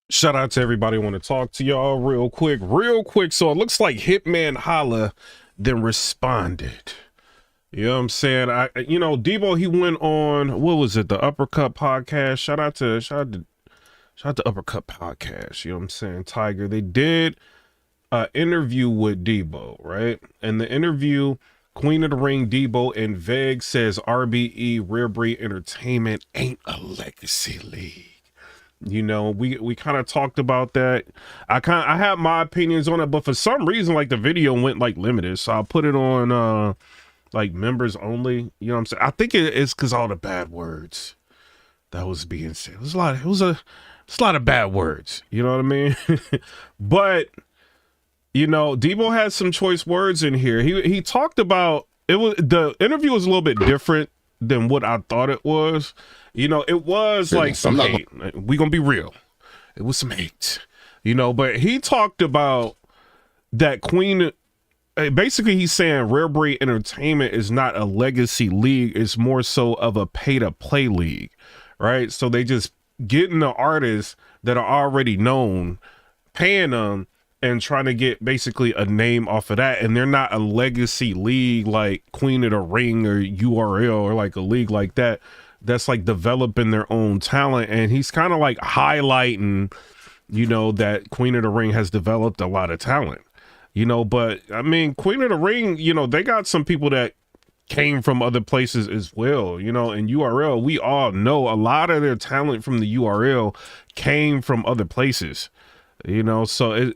Shout out to everybody. I want to talk to y'all real quick. So it looks like Hitman Holla then responded. You know what I'm saying? Debo, he went on, what was it? The Uppercut podcast. Shout out to Uppercut podcast. You know what I'm saying? Tiger. They did an interview with Debo, right? And the interview, Queen of the Ring Debo and Veg says RBE, Rarebreed Entertainment ain't a legacy league. You know, we kind of talked about that. I have my opinions on it, but for some reason, like, the video went like limited, so I'll put it on like members only. You know what I'm saying? I think it's because all the bad words that was being said. It was a lot of bad words. You know what I mean? But you know, Debo has some choice words in here. He talked about the interview was a little bit different than what I thought it was. You know, it was like some hate. We gonna be real. It was some hate, you know, but he talked about that Queen. Basically, he's saying Rarebreed Entertainment is not a legacy league. It's more so of a pay-to-play league, right? So they just getting the artists that are already known, paying them, and trying to get basically a name off of that. And they're not a legacy league like Queen of the Ring or URL or like a league like that that's like developing their own talent. And he's kind of like highlighting, you know, that Queen of the Ring has developed a lot of talent, you know. But I mean, Queen of the Ring, you know, they got some people that came from other places as well, you know. And URL, we all know a lot of their talent from the URL came from other places, you know. So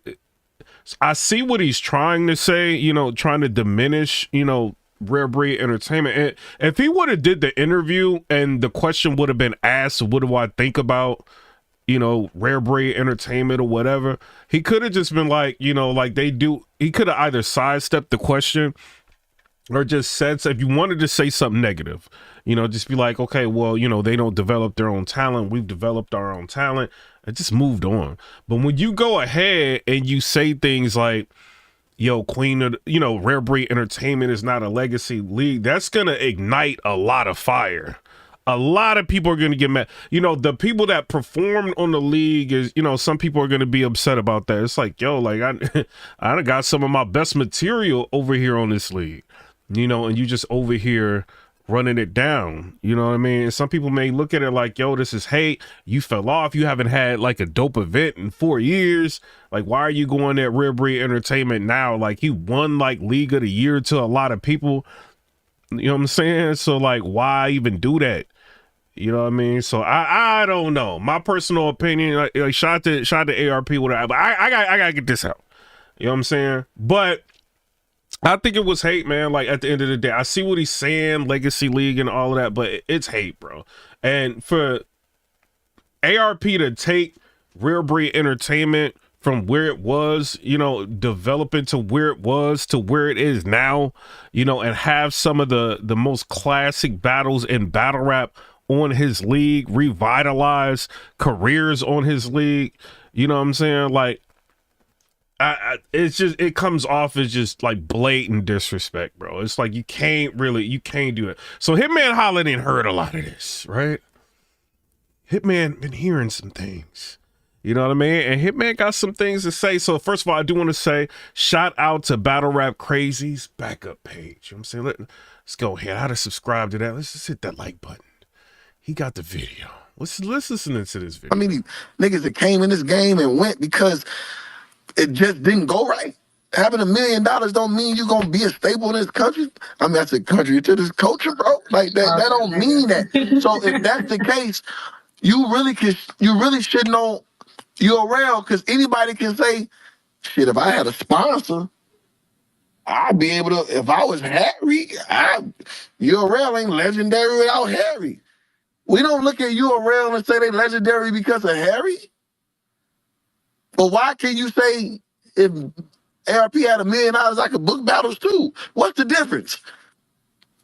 I see what he's trying to say, you know, trying to diminish, you know, Rarebreed Entertainment. And if he would have did the interview and the question would have been asked, what do I think about, you know, Rarebreed Entertainment or whatever, he could have just been like, you know, like they do. He could have either sidestepped the question or just said, so if you wanted to say something negative, you know, just be like, okay, well, you know, they don't develop their own talent. We've developed our own talent. It just moved on. But when you go ahead and you say things like, yo, Queen of, you know, Rarebreed Entertainment is not a legacy league, that's going to ignite a lot of fire. A lot of people are going to get mad. You know, the people that performed on the league is, you know, some people are going to be upset about that. It's like, yo, like I done got some of my best material over here on this league, you know, and you just over here running it down. You know what I mean? And some people may look at it like, yo, this is hate. You fell off. You haven't had like a dope event in 4 years. Like, why are you going at Rarebreed Entertainment now? Like, you won like League of the Year to a lot of people. You know what I'm saying? So like, why even do that? You know what I mean? So I don't know. My personal opinion, like shout to ARP, whatever. But I gotta get this out. You know what I'm saying? But I think it was hate, man. Like, at the end of the day, I see what he's saying, Legacy League and all of that, but it's hate, bro. And for ARP to take Rarebreed Entertainment from where it was, you know, developing to where it was to where it is now, you know, and have some of the most classic battles in battle rap on his league, revitalize careers on his league, you know what I'm saying? Like, it's just, it comes off as just like blatant disrespect, bro. It's like you can't do it. So Hitman Holla didn't heard a lot of this, right? Hitman been hearing some things, you know what I mean? And Hitman got some things to say. So first of all, I do want to say shout out to Battle Rap Crazy's backup page. You know what I'm saying? Let's go ahead. How to subscribe to that? Let's just hit that like button. He got the video. Let's listen to this video. I mean, niggas that came in this game and went because it just didn't go right. Having $1 million don't mean you're gonna be a staple in this country. I mean, that's a country to this culture, bro. Like that don't mean that. So if that's the case, you really shouldn't on URL, because anybody can say, shit, if I had a sponsor, I'd be able to, if I was Harry, URL ain't legendary without Harry. We don't look at URL and say they legendary because of Harry. But why can't you say if ARP had $1 million, I could book battles too? What's the difference?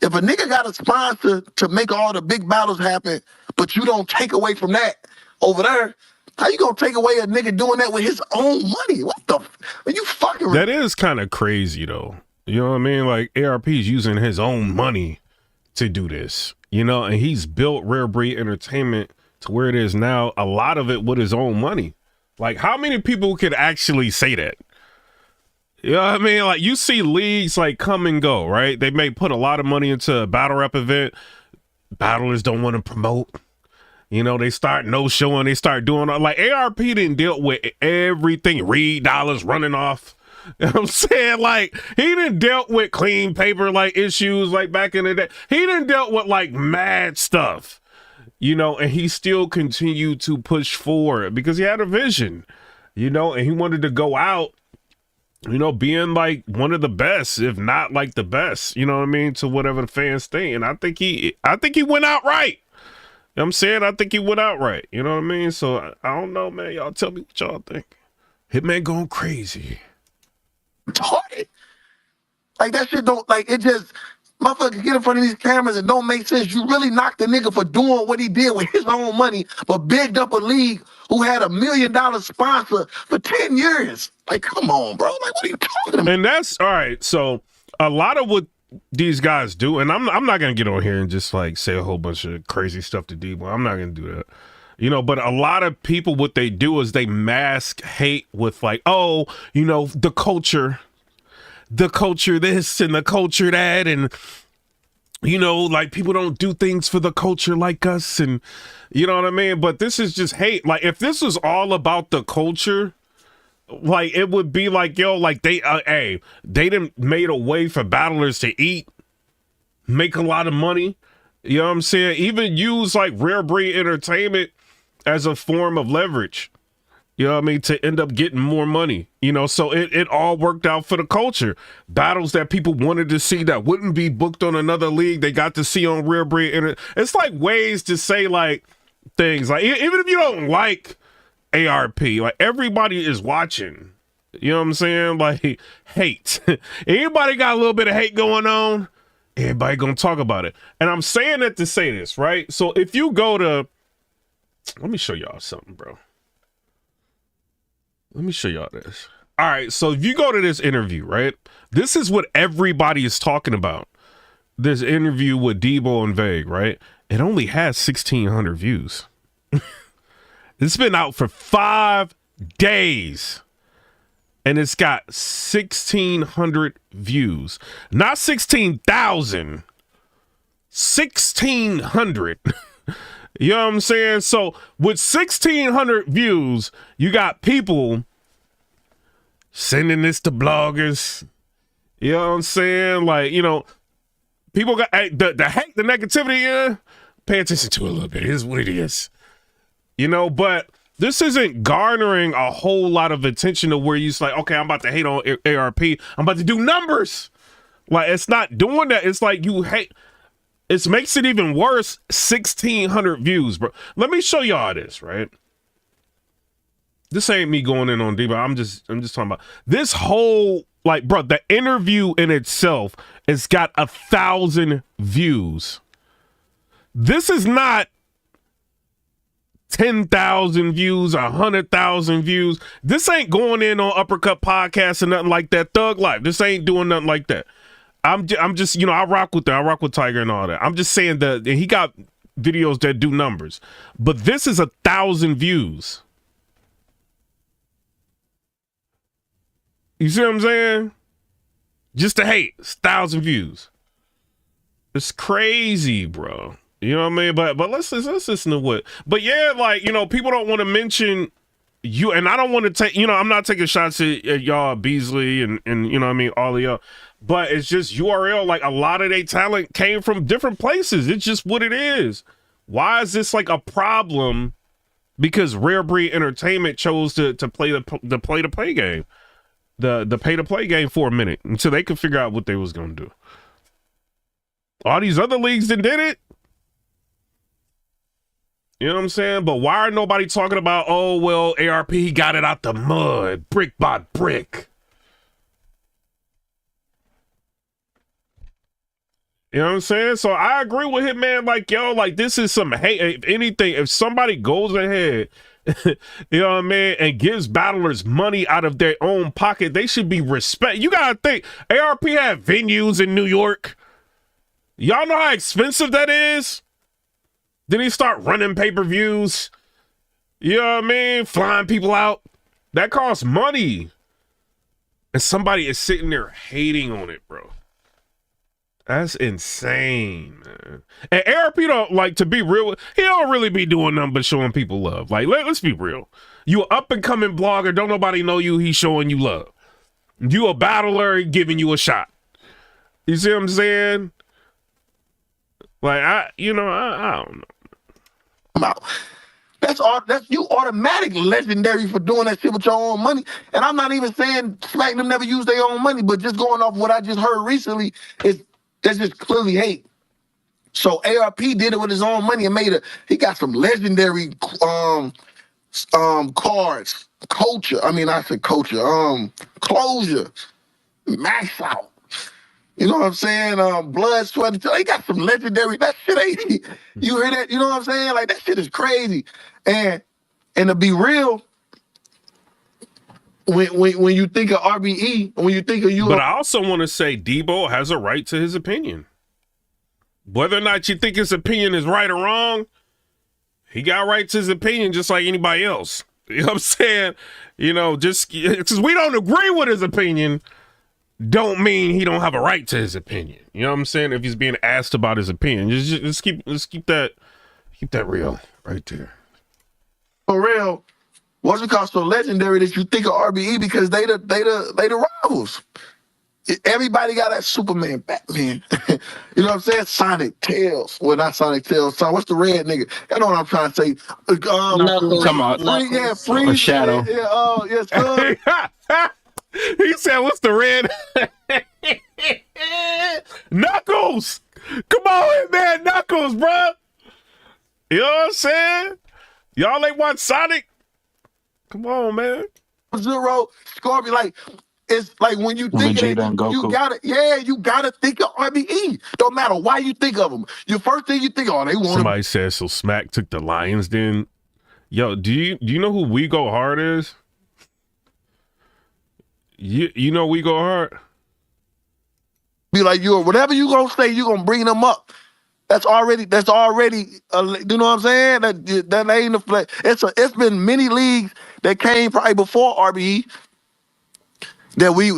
If a nigga got a sponsor to make all the big battles happen, but you don't take away from that over there, how you gonna take away a nigga doing that with his own money? What the? Are you fucking? That is kind of crazy though. You know what I mean? Like, ARP's using his own money to do this, you know, and he's built Rarebreed Entertainment to where it is now, a lot of it with his own money. Like, how many people could actually say that? You know what I mean? Like, you see leagues like come and go, right? They may put a lot of money into a battle rap event. Battlers don't want to promote. You know, they start no showing. They start doing like ARP didn't deal with everything. Reed dollars running off. You know what I'm saying? Like, he didn't dealt with clean paper like issues like back in the day. He didn't dealt with like mad stuff. You know, and he still continued to push forward because he had a vision, you know, and he wanted to go out, you know, being like one of the best, if not like the best, you know what I mean, to whatever the fans think. And I think he went out right. You know what I'm saying? I think he went out right. You know what I mean? So I don't know, man. Y'all tell me what y'all think. Hitman going crazy. Retarded. Like, that shit don't, like, it just, motherfucker get in front of these cameras and don't make sense. You really knocked the nigga for doing what he did with his own money, but bigged up a league who had $1 million sponsor for 10 years. Like, come on, bro. Like, what are you talking about? And that's, all right, so a lot of what these guys do, and I'm not going to get on here and just, like, say a whole bunch of crazy stuff to Debo. I'm not going to do that. You know, but a lot of people, what they do is they mask hate with, like, oh, you know, the culture this and the culture that, and you know, like, people don't do things for the culture like us, and you know what I mean? But this is just hate. Like, if this was all about the culture, like, it would be like, yo, like, they done made a way for battlers to eat, make a lot of money, you know what I'm saying? Even use like Rarebreed Entertainment as a form of leverage. You know what I mean? To end up getting more money, you know, so it all worked out for the culture. Battles that people wanted to see that wouldn't be booked on another league, they got to see on Rarebreed. It's like ways to say like things like, even if you don't like ARP, like, everybody is watching. You know what I'm saying? Like, hate. Anybody got a little bit of hate going on, everybody gonna talk about it. And I'm saying that to say this, right? So if you go to, let me show y'all something, bro. Let me show y'all this. All right, so if you go to this interview, right? This is what everybody is talking about. This interview with Debo and Vague, right? It only has 1,600 views. It's been out for 5 days. And it's got 1,600 views. Not 16,000. 1,600. You know what I'm saying? So with 1,600 views, you got people sending this to bloggers. You know what I'm saying? Like, you know, people got the hate, the negativity. Pay attention to it a little bit. It is what it is. You know, but this isn't garnering a whole lot of attention to where you're like, okay, I'm about to hate on ARP. I'm about to do numbers. Like, it's not doing that. It's like you hate. It makes it even worse. 1,600 views, bro. Let me show y'all this, right? This ain't me going in on Debo. I'm just talking about this whole, like, bro, the interview in itself, it's got 1,000 views. This is not 10,000 views, 100,000 views. This ain't going in on Uppercut Podcast or nothing like that. Thug Life. This ain't doing nothing like that. I'm just, you know, I rock with that. I rock with Tiger and all that. I'm just saying that he got videos that do numbers, but this is 1,000 views. You see what I'm saying? Just to hate, it's 1,000 views. It's crazy, bro. You know what I mean? But let's listen to what. But yeah, like, you know, people don't want to mention you, and I don't want to take, you know, I'm not taking shots at y'all, Beasley, and you know what I mean, all of y'all. But it's just URL, like, a lot of their talent came from different places. It's just what it is. Why is this like a problem? Because Rarebreed Entertainment chose to play the play-to-play game. The pay-to-play game for a minute until they could figure out what they was going to do. All these other leagues that did it. You know what I'm saying? But why are nobody talking about, oh, well, ARP got it out the mud, brick by brick. You know what I'm saying? So I agree with him, man. Like, yo, like, this is some hate. If anything, if somebody goes ahead, you know what I mean, and gives battlers money out of their own pocket, they should be respect. You gotta think, ARP had venues in New York. Y'all know how expensive that is? Then he start running pay-per-views. You know what I mean? Flying people out. That costs money. And somebody is sitting there hating on it, bro. That's insane, man. And ARP don't, like, to be real, he don't really be doing nothing but showing people love. Like, let's be real. You an up-and-coming blogger, don't nobody know you, he's showing you love. You a battler, he giving you a shot. You see what I'm saying? Like, I don't know. That's you automatic legendary for doing that shit with your own money. And I'm not even saying Smack them never use their own money, but just going off what I just heard recently, that's just clearly hate. So ARP did it with his own money and he got some legendary cards. Closure, max out. You know what I'm saying? Blood, sweat, and tears. He got some legendary. That shit ain't. You hear that? You know what I'm saying? Like, that shit is crazy. And to be real, when you think of RBE, when you think of you, but I also want to say Debo has a right to his opinion. Whether or not you think his opinion is right or wrong, he got right to his opinion just like anybody else. You know what I'm saying? You know, just because we don't agree with his opinion, don't mean he don't have a right to his opinion. You know what I'm saying? If he's being asked about his opinion, just keep that real right there. For real, what's it called so legendary that you think of RBE because they the rivals. Everybody got that Superman, Batman. You know what I'm saying? Sonic, Tails. Well, not Sonic, Tails. What's the red nigga? You know what I'm trying to say? Freeze. Shadow. He said, what's the red? Knuckles! Come on, man, Knuckles, bro. You know what I'm saying? Y'all ain't watch Sonic? Come on, man. Zero, Scorpion, like, it's like when you think of it, you gotta think of RBE. Don't matter why you think of them. Your first thing you think, they want. Somebody said so. Smack took the Lions. Den. Yo, do you know who We Go Hard is? You know We Go Hard. Be like whatever you gonna say, you gonna bring them up. That's already. You know what I'm saying? That ain't a play. It's been many leagues that came probably before RBE. That we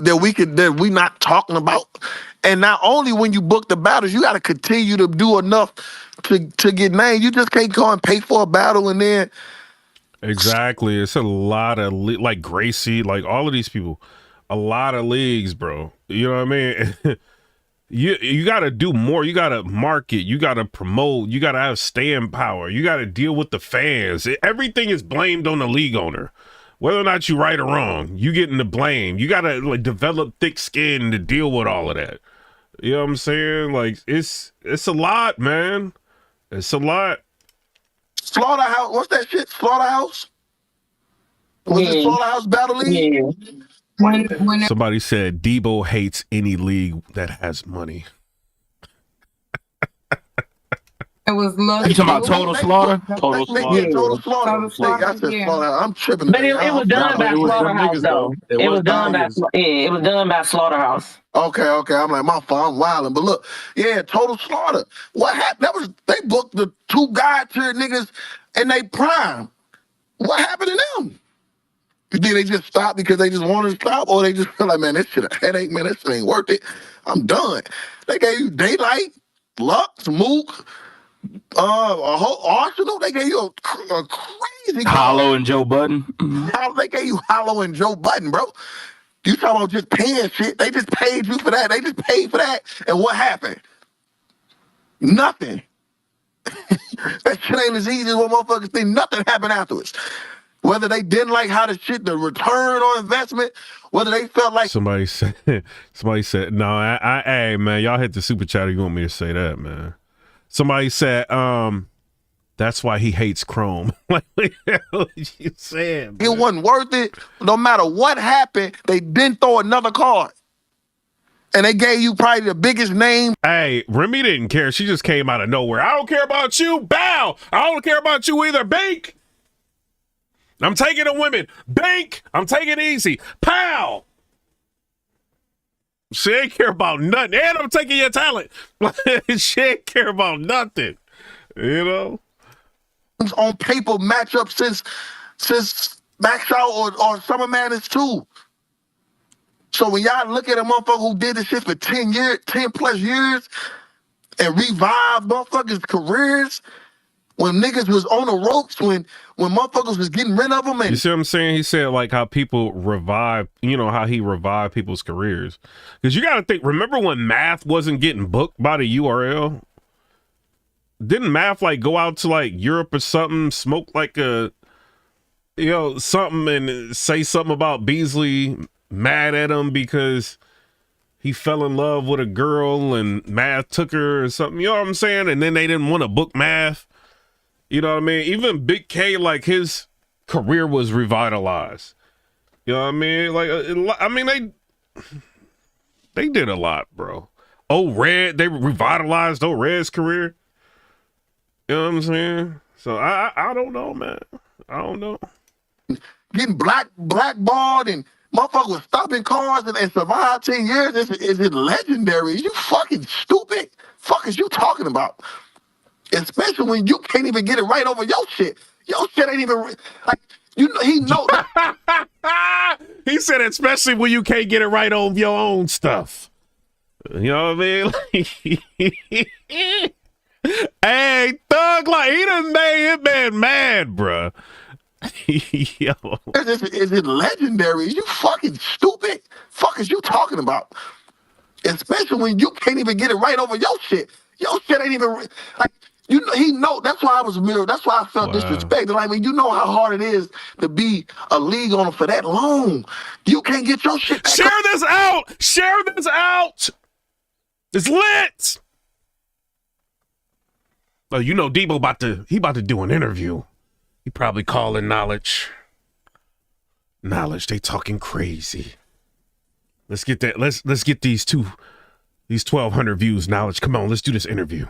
not talking about. And not only when you book the battles, you got to continue to do enough to get named. You just can't go and pay for a battle and then. Exactly. It's a lot of like Gracie, like all of these people, a lot of leagues, bro. You know what I mean? You got to do more. You got to market. You got to promote. You got to have staying power. You got to deal with the fans. Everything is blamed on the league owner. Whether or not you right or wrong, you getting the blame. You gotta like develop thick skin to deal with all of that. You know what I'm saying? Like it's a lot, man. It's a lot. Slaughterhouse, what's that shit? Slaughterhouse? Was it Slaughterhouse Battle League? Yeah. When Somebody said Debo hates any league that has money. it was You talking about Total Slaughter? Total Slaughter. Total Slaughter. Total Slaughter, I said yeah. Slaughterhouse. I'm tripping. But it was done by Slaughterhouse, though. It was done by Slaughterhouse. Okay. I'm like, my fault, I'm wilding. But look, Total Slaughter. What happened? They booked the two God-tier niggas in they prime. What happened to them? Did they just stop because they just wanted to stop? Or they just feel like, man, this shit a headache, man, this shit ain't worth it. I'm done. They gave you Daylight, Lux, Mook, a whole arsenal. They gave you a crazy Hollow and Joe Budden. They gave you Hollow and Joe Budden, bro. You talking about just paying shit? They just paid you for that. They just paid for that. And what happened? Nothing. That shit ain't as easy as what motherfuckers think. Nothing happened afterwards. Whether they didn't like how the return on investment, whether they felt like somebody said, no, I man, y'all hit the super chat. You want me to say that, man? Somebody said, that's why he hates Chrome. Like, what the hell you saying? It wasn't worth it. No matter what happened, they didn't throw another card. And they gave you probably the biggest name. Hey, Remy didn't care. She just came out of nowhere. I don't care about you. Bow. I don't care about you either. Bink. I'm taking the women. Bink. I'm taking it easy. Pow. She ain't care about nothing. And I'm taking your talent. She ain't care about nothing. You know? on paper matchup since Max Out or Summer Madness 2. So when y'all look at a motherfucker who did this shit for 10 plus years and revived motherfuckers' careers, when niggas was on the ropes, when motherfuckers was getting rid of them. And you see what I'm saying? He said like how people revive, you know, how he revived people's careers. Because you got to think, remember when Math wasn't getting booked by the URL? Didn't Math like go out to like Europe or something, smoke like a, you know, something and say something about Beasley mad at him because he fell in love with a girl and Math took her or something, you know what I'm saying? And then they didn't want to book Math. You know what I mean? Even Big K, like his career was revitalized. You know what I mean? Like, I mean, they did a lot, bro. Oh, Red, they revitalized Oh Red's career. You know what I'm saying? So I don't know, man. I don't know. getting blackballed and motherfuckers was stopping cars and survived 10 years. Is it legendary? You fucking stupid. Fuck is you talking about? Especially when you can't even get it right over your shit. Your shit ain't even like, you know, he know. He said, especially when you can't get it right on your own stuff. You know what I mean? Hey, Thug, like, he done made Hitman mad, bruh. Yo. Is it legendary? You fucking stupid. Fuck is you talking about? Especially when you can't even get it right over your shit. Your shit ain't even like, you know, he know. That's why I was mirrored. That's why I felt disrespected. Like, when you know how hard it is to be a league owner for that long, you can't get your shit back. Share this out. Share this out. It's lit. Oh, you know, Debo about to do an interview. He probably calling Knowledge. Knowledge, they talking crazy. Let's get that. Let's get these 1,200 views. Knowledge, come on, let's do this interview.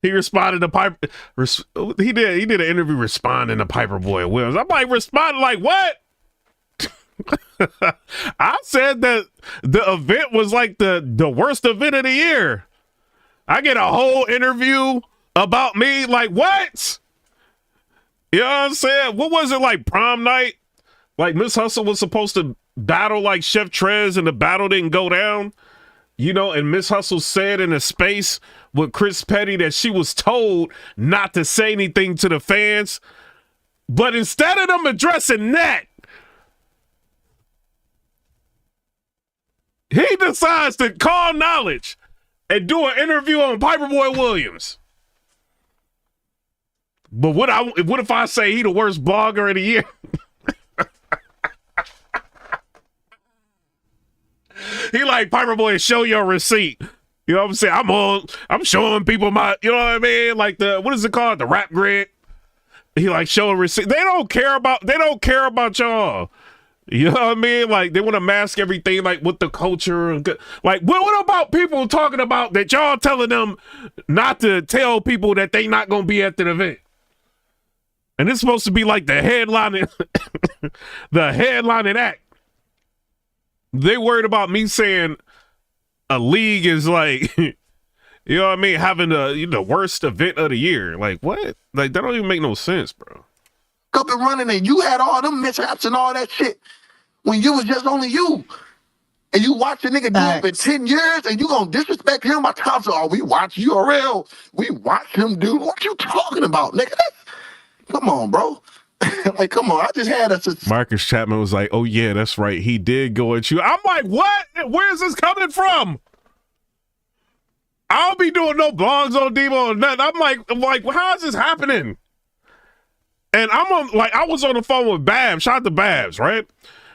He responded to Piper. He did an interview responding to Piper Boy Williams. I'm like, responding like what? I said that the event was like the worst event of the year. I get a whole interview about me. Like, what? You know what I'm saying? What was it, like prom night? Like Miss Hustle was supposed to battle like Chef Trez and the battle didn't go down. You know, and Miss Hustle said in a space with Chris Petty that she was told not to say anything to the fans. But instead of them addressing that, he decides to call Knowledge and do an interview on Piper Boy Williams. But what if I say he the worst blogger of the year? He like, Piper Boy, show your receipt. You know what I'm saying? I'm showing people my, you know what I mean? Like what is it called? The rap grid. He like, show a receipt. They don't care about y'all. You know what I mean? Like, they want to mask everything, like, with the culture. And like, what about people talking about that y'all telling them not to tell people that they not going to be at the event? And it's supposed to be like the headlining, the headlining act. They worried about me saying a league is like, you know what I mean, having the worst event of the year. Like, what? Like, that don't even make no sense, bro. Up and running, and you had all them mishaps and all that shit when you was just only you. And you watch a nigga do it for 10 years and you gonna disrespect him? My time, so we watch URL. We watch him do. What you talking about, nigga? Come on, bro. Like, come on. I just had Marcus Chapman was like, oh yeah, that's right. He did go at you. I'm like, what? Where's this coming from? I don't be doing no blogs on Debo or nothing. I'm like, how is this happening? And I was on the phone with Babs. Shout out to Babs, right?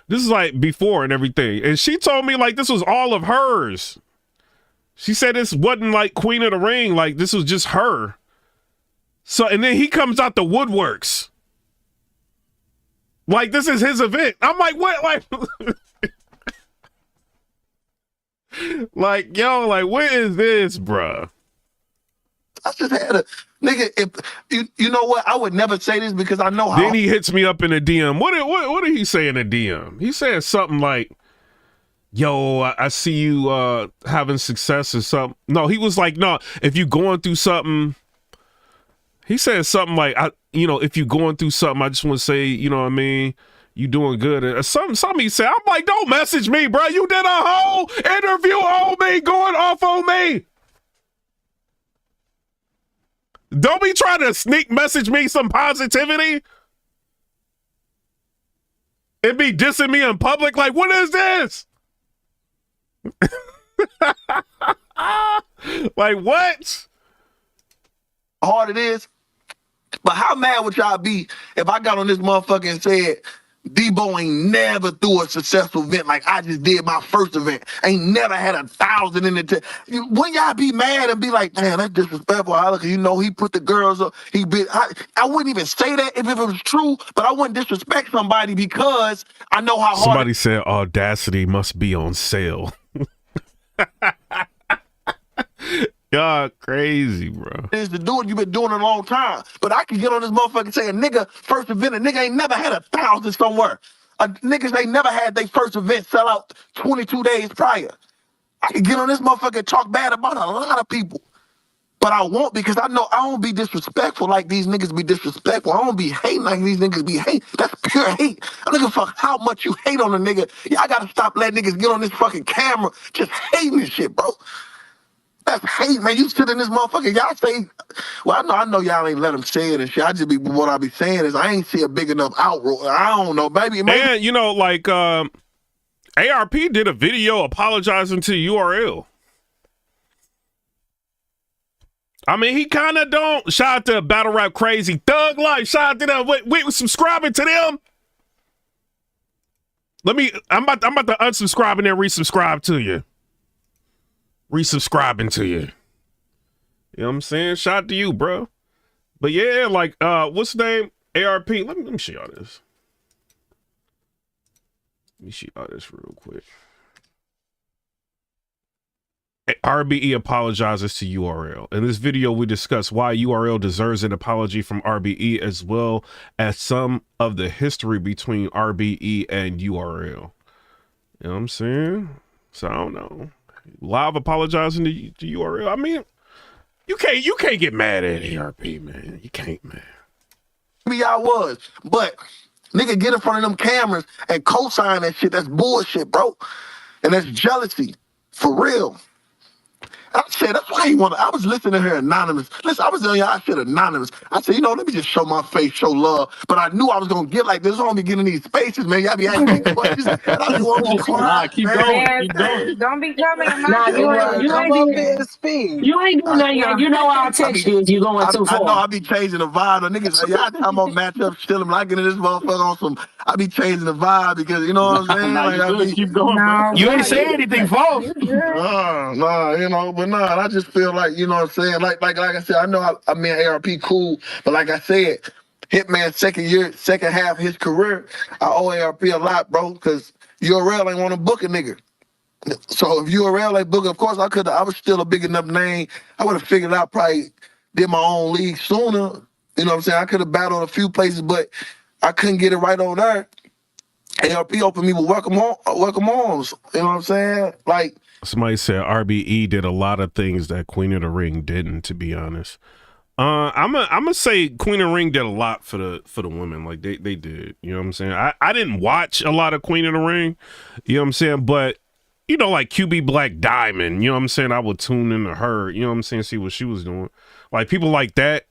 This is like before and everything. And she told me like this was all of hers. She said this wasn't like Queen of the Ring. Like this was just her. So, and then he comes out the woodworks. Like this is his event. I'm like, what? Like, like, yo, like, what is this, bruh? I just had a nigga. If you know what, I would never say this because I know how. Then he hits me up in a DM. What did he say in a DM? He said something like, yo, I see you having success or something. No, he was like, no, if you going through something, he said something like, if you going through something, I just want to say, you know what I mean? You doing good. Or something he said. I'm like, don't message me, bro. You did a whole interview on me, going off on me. Don't be trying to sneak message me some positivity. And be dissing me in public. Like, what is this? Like, what? Hard it is. But how mad would y'all be if I got on this motherfucker and said, Debo ain't never threw a successful event like I just did my first event. Ain't never had 1,000 in the Wouldn't y'all be mad and be like, damn, that's disrespectful, Holla, because he put the girls up. I wouldn't even say that if it was true, but I wouldn't disrespect somebody because I know how hard. Somebody said audacity must be on sale. Y'all crazy, bro. Is to do it, you've been doing it a long time. But I can get on this motherfucker and say a nigga first event, a nigga ain't never had 1,000 somewhere. Niggas ain't never had their first event sell out 22 days prior. I can get on this motherfucker and talk bad about a lot of people. But I won't, because I know I don't be disrespectful like these niggas be disrespectful. I don't be hating like these niggas be hating. That's pure hate. I don't give a fuck how much you hate on a nigga. Y'all gotta stop letting niggas get on this fucking camera just hating this shit, bro. That's hate, man. You sit in this motherfucker. Y'all say, well, I know y'all ain't let them say it and shit. What I be saying is I ain't see a big enough outroar. I don't know, maybe. And, like, ARP did a video apologizing to URL. I mean, he kind of don't. Shout out to Battle Rap Crazy Thug Life. Shout out to them. Wait, subscribing to them. I'm about to unsubscribe and then resubscribe to you. Resubscribing to you. You know what I'm saying? Shout out to you, bro. But yeah, like, what's the name? ARP. Let me show y'all this. Let me show y'all this real quick. RBE apologizes to URL. In this video, we discuss why URL deserves an apology from RBE, as well as some of the history between RBE and URL. You know what I'm saying? So I don't know. Live apologizing to URL. I mean, you can't get mad at ARP, man. You can't, man. Maybe I was, but nigga get in front of them cameras and co-sign that shit. That's bullshit, bro. And that's jealousy. For real. I said, that's why he wanted. I was listening to her anonymous. Listen, I was telling y'all shit anonymous. I said, let me just show my face, show love. But I knew I was gonna get like this. I don't be getting these spaces, man. Y'all be asking me questions. And I just want to cry. Keep going. Don't be coming in my Nah, you ain't doing nothing yet. You know I'll text you if you going too far. I know I be changing the vibe. The niggas say, y'all talking about matchups, chilling. When I get in this motherfucker on some, I be changing the vibe because you know what I'm saying? Keep going, bro. You ain't saying anything false. But I just feel like, you know what I'm saying? Like I said, I know I mean ARP cool, but like I said, Hitman second half of his career, I owe ARP a lot, bro, because URL ain't want to book a nigga. So if URL ain't book, of course I was still a big enough name. I would have figured out, probably did my own league sooner. You know what I'm saying? I could have battled a few places, but I couldn't get it right on there. ARP opened me with welcome arms. You know what I'm saying? Like, somebody said RBE did a lot of things that Queen of the Ring didn't, to be honest. I'm gonna say Queen of the Ring did a lot for the women. Like they did. You know what I'm saying? I didn't watch a lot of Queen of the Ring, you know what I'm saying? But like QB Black Diamond, you know what I'm saying? I would tune into her, you know what I'm saying, see what she was doing. Like people like that.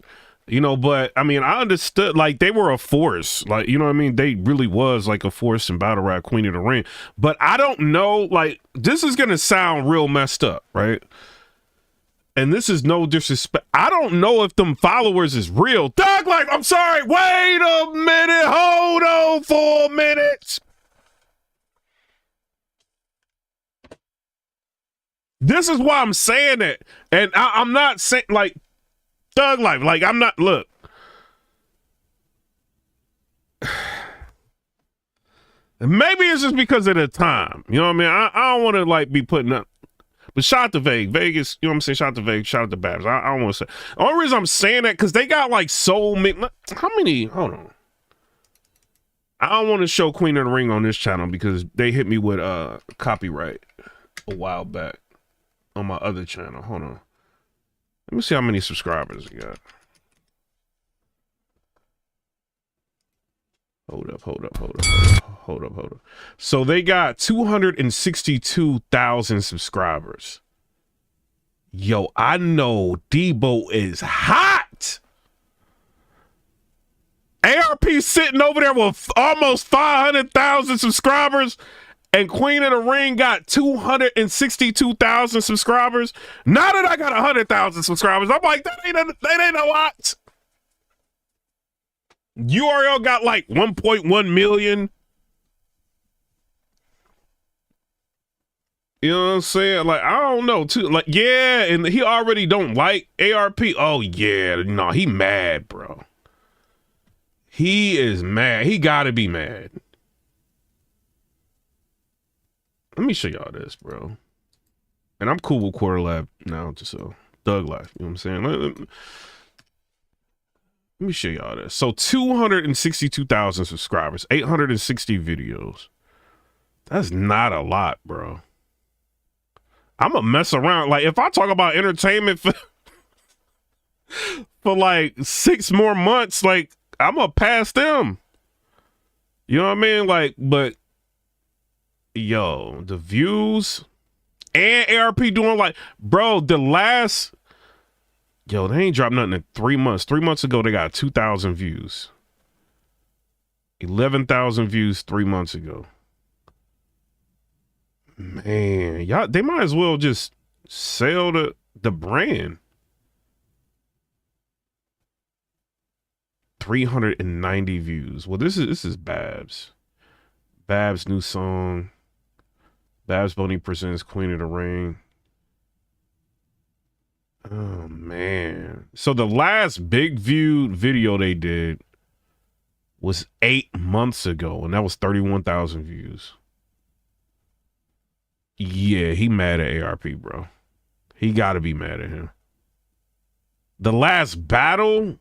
But I mean, I understood, like, they were a force, like, you know what I mean? They really was like a force in battle rap, Queen of the Ring. But I don't know, like, this is going to sound real messed up, right? And this is no disrespect. I don't know if them followers is real. Thug Life, I'm sorry. Wait a minute. Hold on for a minute. This is why I'm saying it. And I'm not saying, like, Thug Life, like, I'm not, look. Maybe it's just because of the time. You know what I mean? I don't want to, like, be putting up. But shout out to Vegas, you know what I'm saying? Shout out to Vegas, shout out to Babs. I don't want to say. The only reason I'm saying that, because they got, like, so many. How many? Hold on. I don't want to show Queen of the Ring on this channel because they hit me with copyright a while back on my other channel. Hold on. Let me see how many subscribers we got. Hold up. So they got 262,000 subscribers. Yo, I know Debo is hot. ARP sitting over there with almost 500,000 subscribers, and Queen of the Ring got 262,000 subscribers. Now that I got 100,000 subscribers, I'm like, that ain't a lot. URL got like 1.1 million. You know what I'm saying? Like, I don't know, too. Like, yeah, and he already don't like ARP. Oh, yeah. No, he mad, bro. He is mad. He gotta be mad. Let me show y'all this, bro. And I'm cool with Quarter Lab now, just so Thug Life. You know what I'm saying? Let me show y'all this. So 262,000 subscribers, 860 videos. That's not a lot, bro. I'm gonna mess around. Like, if I talk about entertainment for like 6 more months, like, I'm gonna pass them. You know what I mean? Like, but yo, the views and ARP doing like, bro, they ain't dropped nothing in 3 months. 3 months ago, they got 2,000 views. 11,000 views 3 months ago. Man, y'all, they might as well just sell the brand. 390 views. Well, this is Babs. Babs' new song. Babs Bunny presents Queen of the Ring. Oh man. So the last big viewed video they did was 8 months ago, and that was 31,000 views. Yeah, he mad at ARP, bro. He gotta be mad at him. The last battle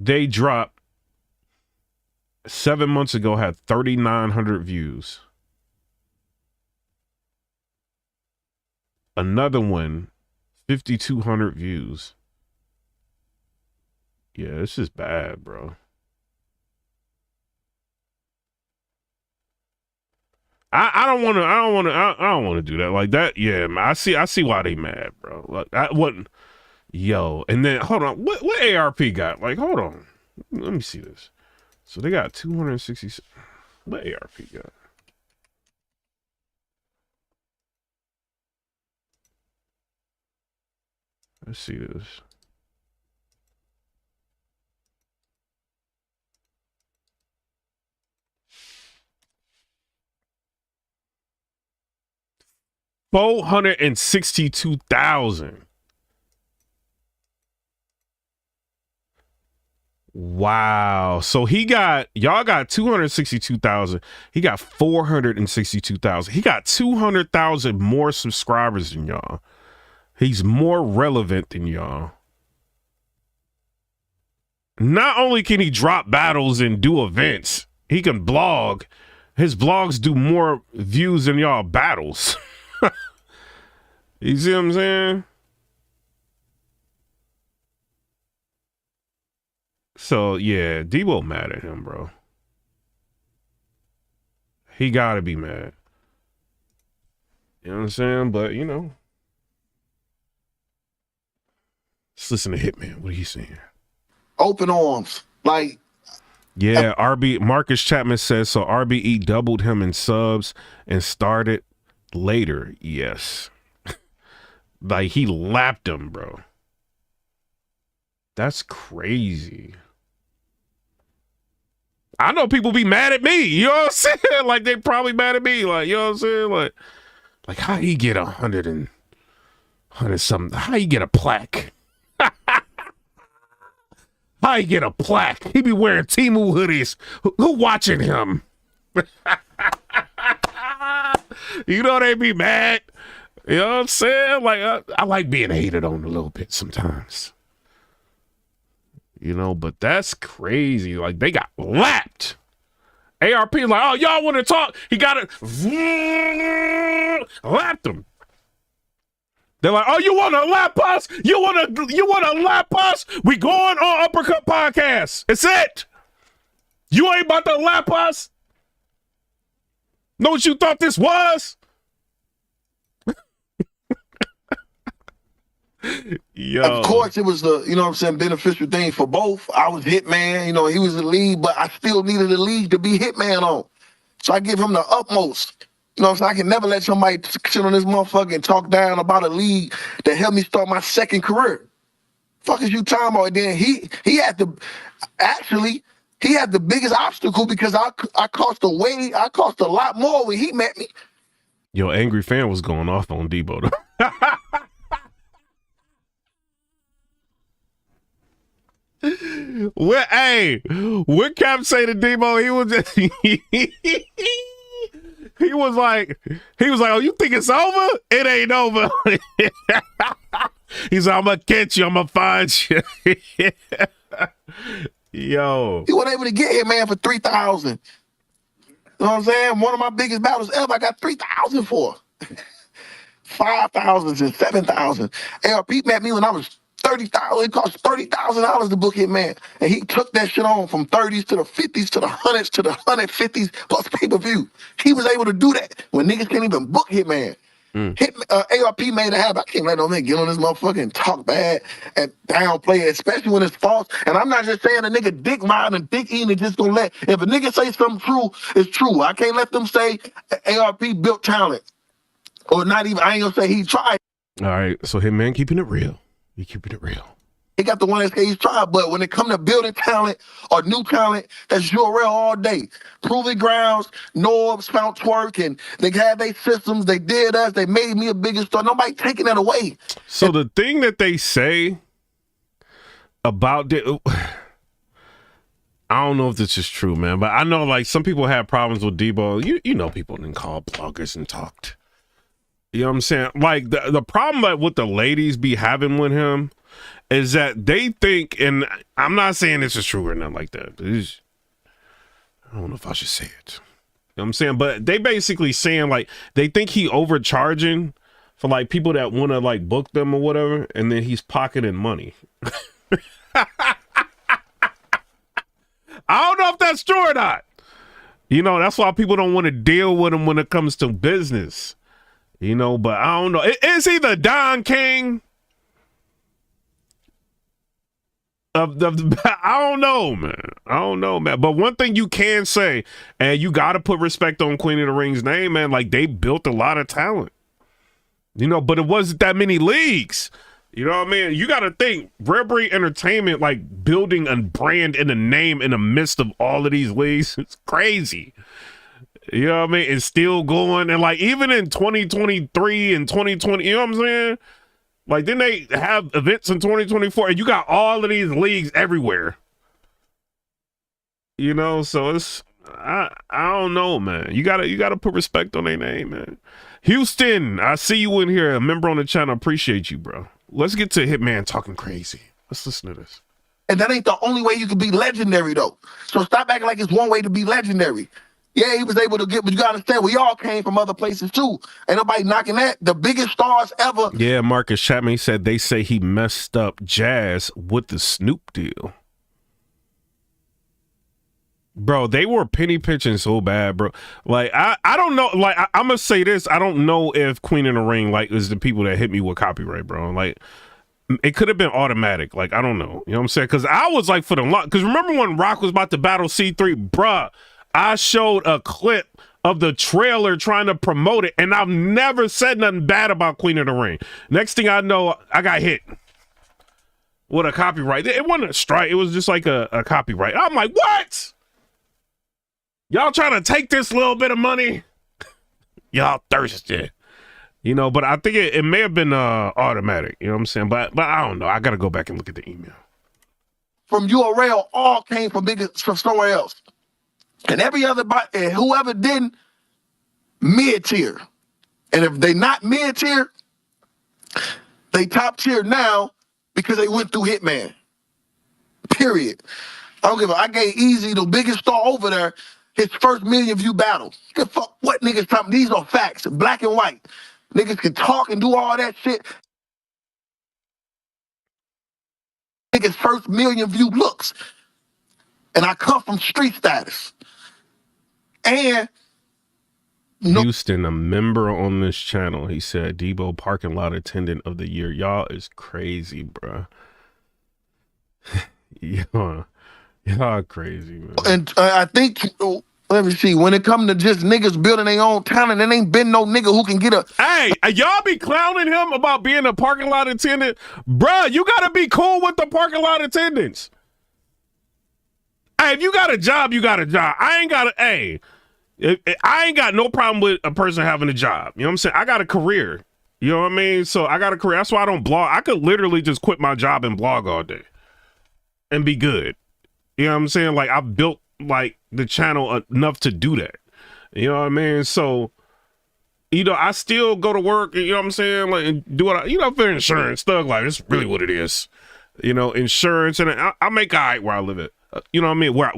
they dropped 7 months ago had 3,900 views. Another one, 5,200 views. Yeah, this is bad, bro. I don't want to do that like that. Yeah, man, I see why they mad, bro. Like, I wasn't. Yo, and then hold on, what ARP got? Like, hold on, let me see this. So they got 260. What ARP got? Let's see this. $462,000. Wow. So y'all got 262,000. He got 462,000. He got 200,000 more subscribers than y'all. He's more relevant than y'all. Not only can he drop battles and do events, he can blog. His blogs do more views than y'all battles. You see what I'm saying? So, yeah, Debo mad at him, bro. He gotta be mad. You know what I'm saying? But, you know. Let's listen to Hitman. What are you saying? Open arms. Like, yeah, Marcus Chapman says, so RBE doubled him in subs and started later. Yes. Like, he lapped him, bro. That's crazy. I know people be mad at me. You know what I'm saying? Like, they probably mad at me. Like, you know what I'm saying? Like how he get 100 something? How he get a plaque? How he get a plaque? He be wearing Temu hoodies. Who watching him? You know they be mad. You know what I'm saying? Like, I like being hated on a little bit sometimes. You You know, but that's crazy. Like, they got lapped. ARP like, oh, y'all want to talk? He got it. Lapped him. They're like, oh, you want to lap us? You want to lap us? We going on Uppercut Podcast. It's it. You ain't about to lap us? Know what you thought this was? Yo. Of course, it was a, you know what I'm saying, beneficial thing for both. I was Hitman, you know, he was the lead, but I still needed a lead to be Hitman on. So I give him the utmost. You know what I'm saying? I can never let somebody sit on this motherfucker and talk down about a league that helped me start my second career. Fuck is you talking about? And then he had the, actually, he had the biggest obstacle because I cost a lot more when he met me. Yo, angry fan was going off on Debo though. What Cap say to Debo? He was just, he was like, oh, you think it's over? It ain't over. He's like, I'm gonna catch you, I'm gonna find you. Yo. He wasn't able to get him, man, for 3,000. You know what I'm saying? One of my biggest battles ever, I got 3,000 for. 5,000 and 7,000. ARP met me when I was 30,000. It cost $30,000 to book Hitman. And he took that shit on from 30s to the 50s to the 100s to the 150s plus pay-per-view. He was able to do that when niggas can't even book Hitman. ARP made it happen. I can't let no man get on this motherfucker and talk bad and downplay it, especially when it's false. And I'm not just saying a nigga dick riding and dick eating and just gonna let, if a nigga say something true, it's true. I can't let them say ARP built talent. Or not even, I ain't gonna say he tried. All right, so Hitman keeping it real. He keeping it real. He got the one that he's tried, but when it come to building talent or new talent, that's URL all day. Proving Grounds, Norbs, found TWORK, and they had their systems. They did us. They made me a bigger star. Nobody taking that away. So the thing that they say about I don't know if this is true, man, but I know like some people have problems with Debo. You know, people didn't call bloggers and talked. You know what I'm saying? Like the problem that with the ladies be having with him is that they think, and I'm not saying this is true or nothing like that. I don't know if I should say it. You know what I'm saying? But they basically saying like they think he overcharging for like people that want to like book them or whatever, and then he's pocketing money. I don't know if that's true or not. You know, that's why people don't want to deal with him when it comes to business. You know, but I don't know. It's either Don King of the I don't know, man. I don't know, man. But one thing you can say, and you got to put respect on Queen of the Ring's name, man. Like they built a lot of talent. You know, but it wasn't that many leagues. You know what I mean? You got to think Rarebreed Entertainment, like building a brand and a name in the midst of all of these leagues. It's crazy. You know what I mean? It's still going. And like, even in 2023 and 2020, you know what I'm saying? Like, then they have events in 2024 and you got all of these leagues everywhere. You know, so it's, I don't know, man. You gotta put respect on their name, man. Houston, I see you in here, a member on the channel. Appreciate you, bro. Let's get to Hitman talking crazy. Let's listen to this. And that ain't the only way you can be legendary, though. So stop acting like it's one way to be legendary. Yeah, he was able to get, but you gotta understand, we all came from other places too. Ain't nobody knocking that. The biggest stars ever. Yeah, Marcus Chapman said they say he messed up Jazz with the Snoop deal. Bro, they were penny pitching so bad, bro. Like, I don't know. Like, I'm gonna say this. I don't know if Queen in the Ring, like, is the people that hit me with copyright, bro. Like, it could have been automatic. Like, I don't know. You know what I'm saying? Because I was like, for the long, because remember when Rock was about to battle C3? Bruh, I showed a clip of the trailer trying to promote it, and I've never said nothing bad about Queen of the Ring. Next thing I know, I got hit with a copyright. It wasn't a strike. It was just like a copyright. I'm like, what? Y'all trying to take this little bit of money? Y'all thirsty. You know, but I think it may have been automatic. You know what I'm saying? But I don't know. I got to go back and look at the email. From URL, all came from somewhere else. And every other, and whoever didn't, mid-tier. And if they not mid-tier, they top tier now because they went through Hitman. period. I don't give a. I gave Easy, the biggest star over there, his first million view battle. Give fuck what niggas talking. These are facts, black and white. Niggas can talk and do all that shit. Niggas first million view looks. And I come from street status. And no, Houston, a member on this channel, he said, Debo parking lot attendant of the year. Y'all is crazy, bro. Y'all crazy, man. and I think, let me see, when it come to just niggas building their own talent, there ain't been no nigga who can get a. Hey, y'all be clowning him about being a parking lot attendant? Bruh, you gotta be cool with the parking lot attendants. Hey, if you got a job, you got a job. I ain't got no problem with a person having a job. You know what I'm saying? I got a career. You know what I mean? So I got a career. That's why I don't blog. I could literally just quit my job and blog all day and be good. You know what I'm saying? Like, I've built like the channel enough to do that. You know what I mean? So, you know, I still go to work, you know what I'm saying? Like, and do what for insurance, thug life. It's really what it is. You know, insurance, and I make all right where I live at. You know what I mean? Where I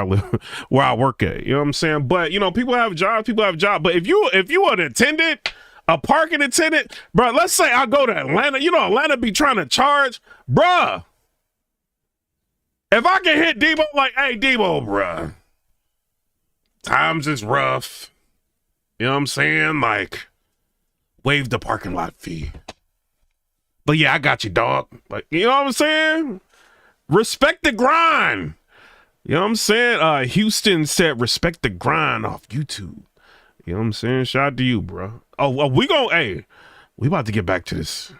live, where I work at. You know what I'm saying? But, you know, people have jobs. But if you an attendant, a parking attendant, bro, let's say I go to Atlanta. You know, Atlanta be trying to charge, bruh. If I can hit Debo, like, hey, Debo, bruh, times is rough. You know what I'm saying? Like, waive the parking lot fee. But yeah, I got you, dog. Like, you know what I'm saying? Respect the grind. You know what I'm saying? Houston said, respect the grind off YouTube. You know what I'm saying? Shout out to you, bro. We about to get back to this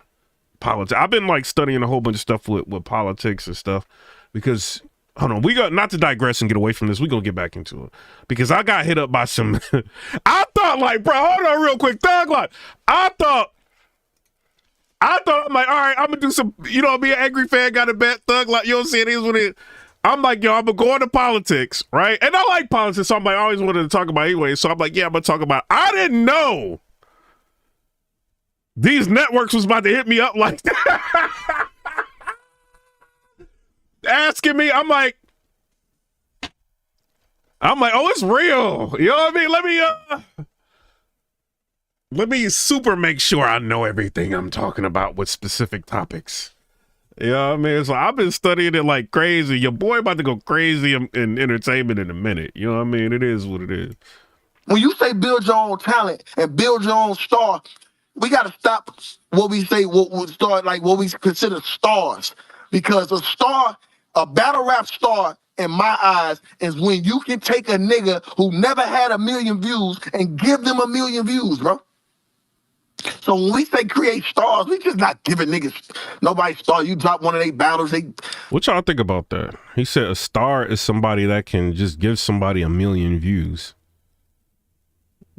politics. I've been like studying a whole bunch of stuff with politics and stuff because, hold on, we got, not to digress and get away from this, we're going to get back into it because I got hit up by some, I thought like, bro, hold on real quick, thug life. I thought I'm like, all right, I'm gonna do some, you know, be an angry fan, got a bet, thug, like, you know what I'm saying? It is what it. I'm like, yo, I'm gonna go into politics, right? And I like politics, so I'm like, I always wanted to talk about it anyway. So I'm like, yeah, I'm gonna talk about it. I didn't know these networks was about to hit me up like that. Asking me, I'm like, oh, it's real. You know what I mean? Let me super make sure I know everything I'm talking about with specific topics. You know what I mean? So I've been studying it like crazy. Your boy about to go crazy in entertainment in a minute. You know what I mean? It is what it is. When you say build your own talent and build your own star, we got to stop what we say, what we consider stars. Because a star, a battle rap star, in my eyes, is when you can take a nigga who never had 1 million views and give them 1 million views, bro. So when we say create stars, we just not giving niggas nobody star. You drop one of their battles, What y'all think about that? He said a star is somebody that can just give somebody 1 million views.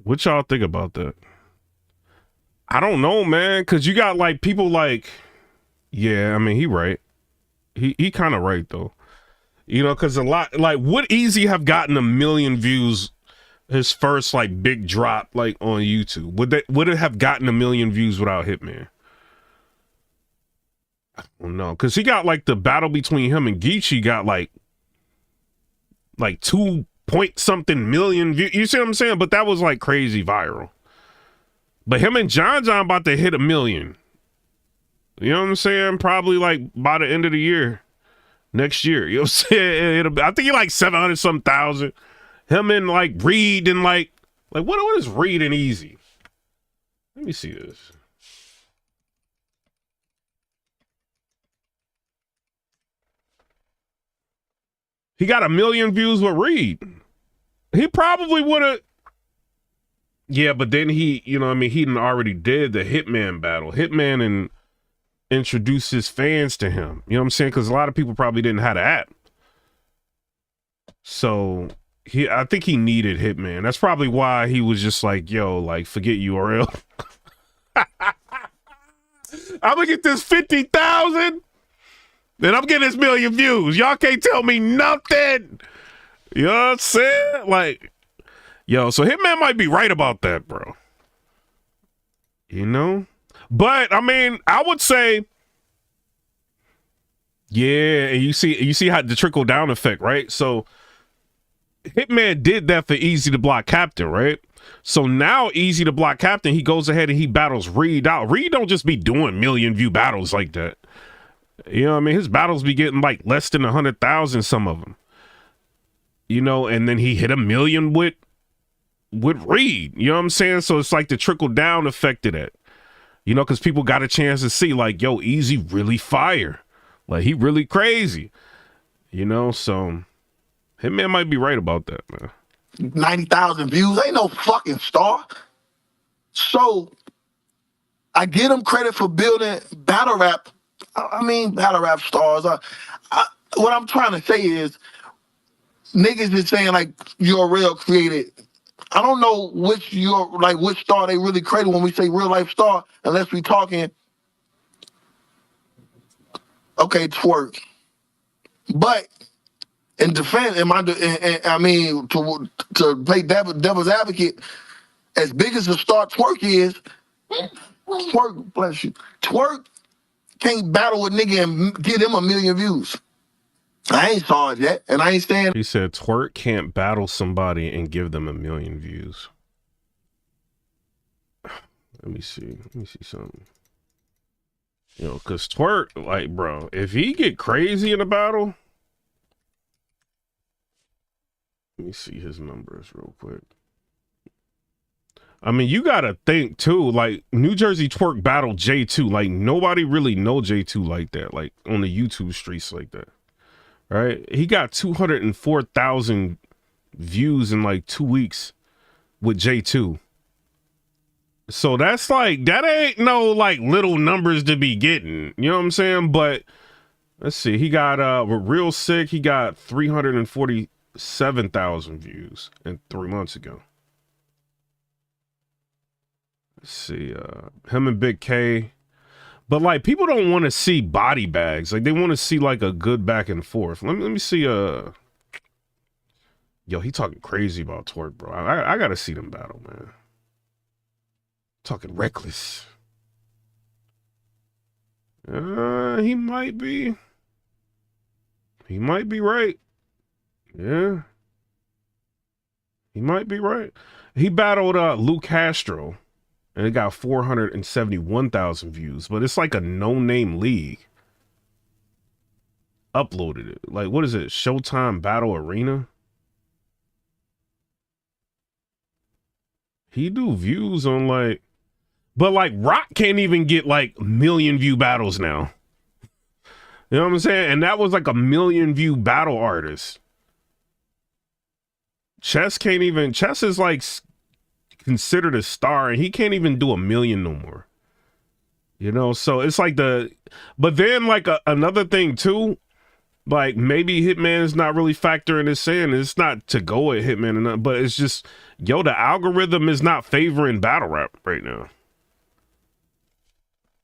What y'all think about that? I don't know, man, because you got like people like, yeah, I mean, he right. He kind of right though. You know, because a lot, like, would Easy have gotten 1 million views his first like big drop like on YouTube? Would it have gotten 1 million views without Hitman? I don't know, because he got like the battle between him and Geechee got like 2 point something million views. You see what I'm saying? But that was like crazy viral. But him and John about to hit 1 million. You know what I'm saying? Probably like by the end of the year, next year. You know what I'm saying? I think he like 700 some thousand. Him and like Reed and like what is Reed and Easy? Let me see this. He got 1 million views with Reed. He probably would have. Yeah, but then he, you know what I mean, he already did the Hitman battle. Hitman and introduced his fans to him. You know what I'm saying? Because a lot of people probably didn't have the app. So I think he needed Hitman. That's probably why he was just like, yo, like, forget URL. I'm gonna get this 50,000, then I'm getting this 1 million views. Y'all can't tell me nothing. You know what I'm saying? Like, yo, so Hitman might be right about that, bro. You know? But, I mean, I would say Yeah, and you see how the trickle down effect, right? So Hitman did that for Easy to Block Captain, right? So now Easy to Block Captain, he goes ahead and he battles Reed out. Reed don't just be doing million view battles like that. You know what I mean? His battles be getting like less than 100,000, some of them. You know, and then he hit 1 million with Reed. You know what I'm saying? So it's like the trickle down effect of that. You know, because people got a chance to see like, yo, Easy really fire. Like, he really crazy. You know, so Hitman might be right about that, man. 90,000 views ain't no fucking star. So I give him credit for building battle rap. I mean, battle rap stars. What I'm trying to say is, niggas is saying like you're real created. I don't know which star they really created when we say real life star, unless we talking. Okay, TWORK. But in defense, I mean, to play devil's advocate, as big as the star TWORK is, TWORK, bless you, TWORK can't battle with nigga and get him 1 million views. I ain't saw it yet, and I ain't saying. He said TWORK can't battle somebody and give them 1 million views. Let me see something. You know, cause TWORK, like, bro, if he get crazy in a battle, let me see his numbers real quick. I mean, you gotta think too, like New Jersey TWORK battled J2. Like, nobody really know J2 like that, like on the YouTube streets like that. Right? He got 204,000 views in like 2 weeks with J2. So that's like, that ain't no like little numbers to be getting. You know what I'm saying? But let's see. He got Real Sick. He got 347,000 views in 3 months ago. Let's see. Him and Big K. But like, people don't want to see body bags. Like, they want to see like a good back and forth. Let me see. Yo, he talking crazy about TWORK, bro. I gotta see them battle, man. Talking reckless. He might be right. Yeah. He might be right. He battled Lou Castro. And it got 471,000 views, but it's like a no-name league. Uploaded it. Like, what is it? Showtime Battle Arena? He do views on like, but like Rock can't even get like 1 million view battles now. You know what I'm saying? And that was like a 1 million view battle artist. Chess is like considered a star, and he can't even do 1 million no more. You know, so it's like but then like another thing too, like maybe Hitman's not really factoring this in. It's not to go at Hitman or not, but it's just, yo, the algorithm is not favoring battle rap right now.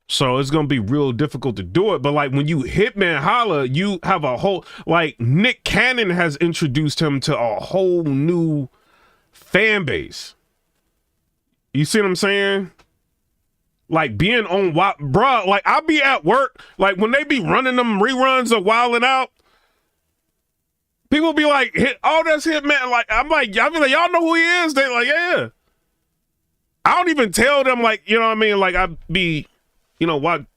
So it's gonna be real difficult to do it. But like when you Hitman Holla, you have a whole, like Nick Cannon has introduced him to a whole new fan base. You see what I'm saying? Like being on bruh, like I'll be at work, like when they be running them reruns of Wildin' Out, people be like, oh, that's Hitman. Like, I be like, y'all know who he is? They like, yeah. I don't even tell them, like, you know what I mean? Like, I be, you know,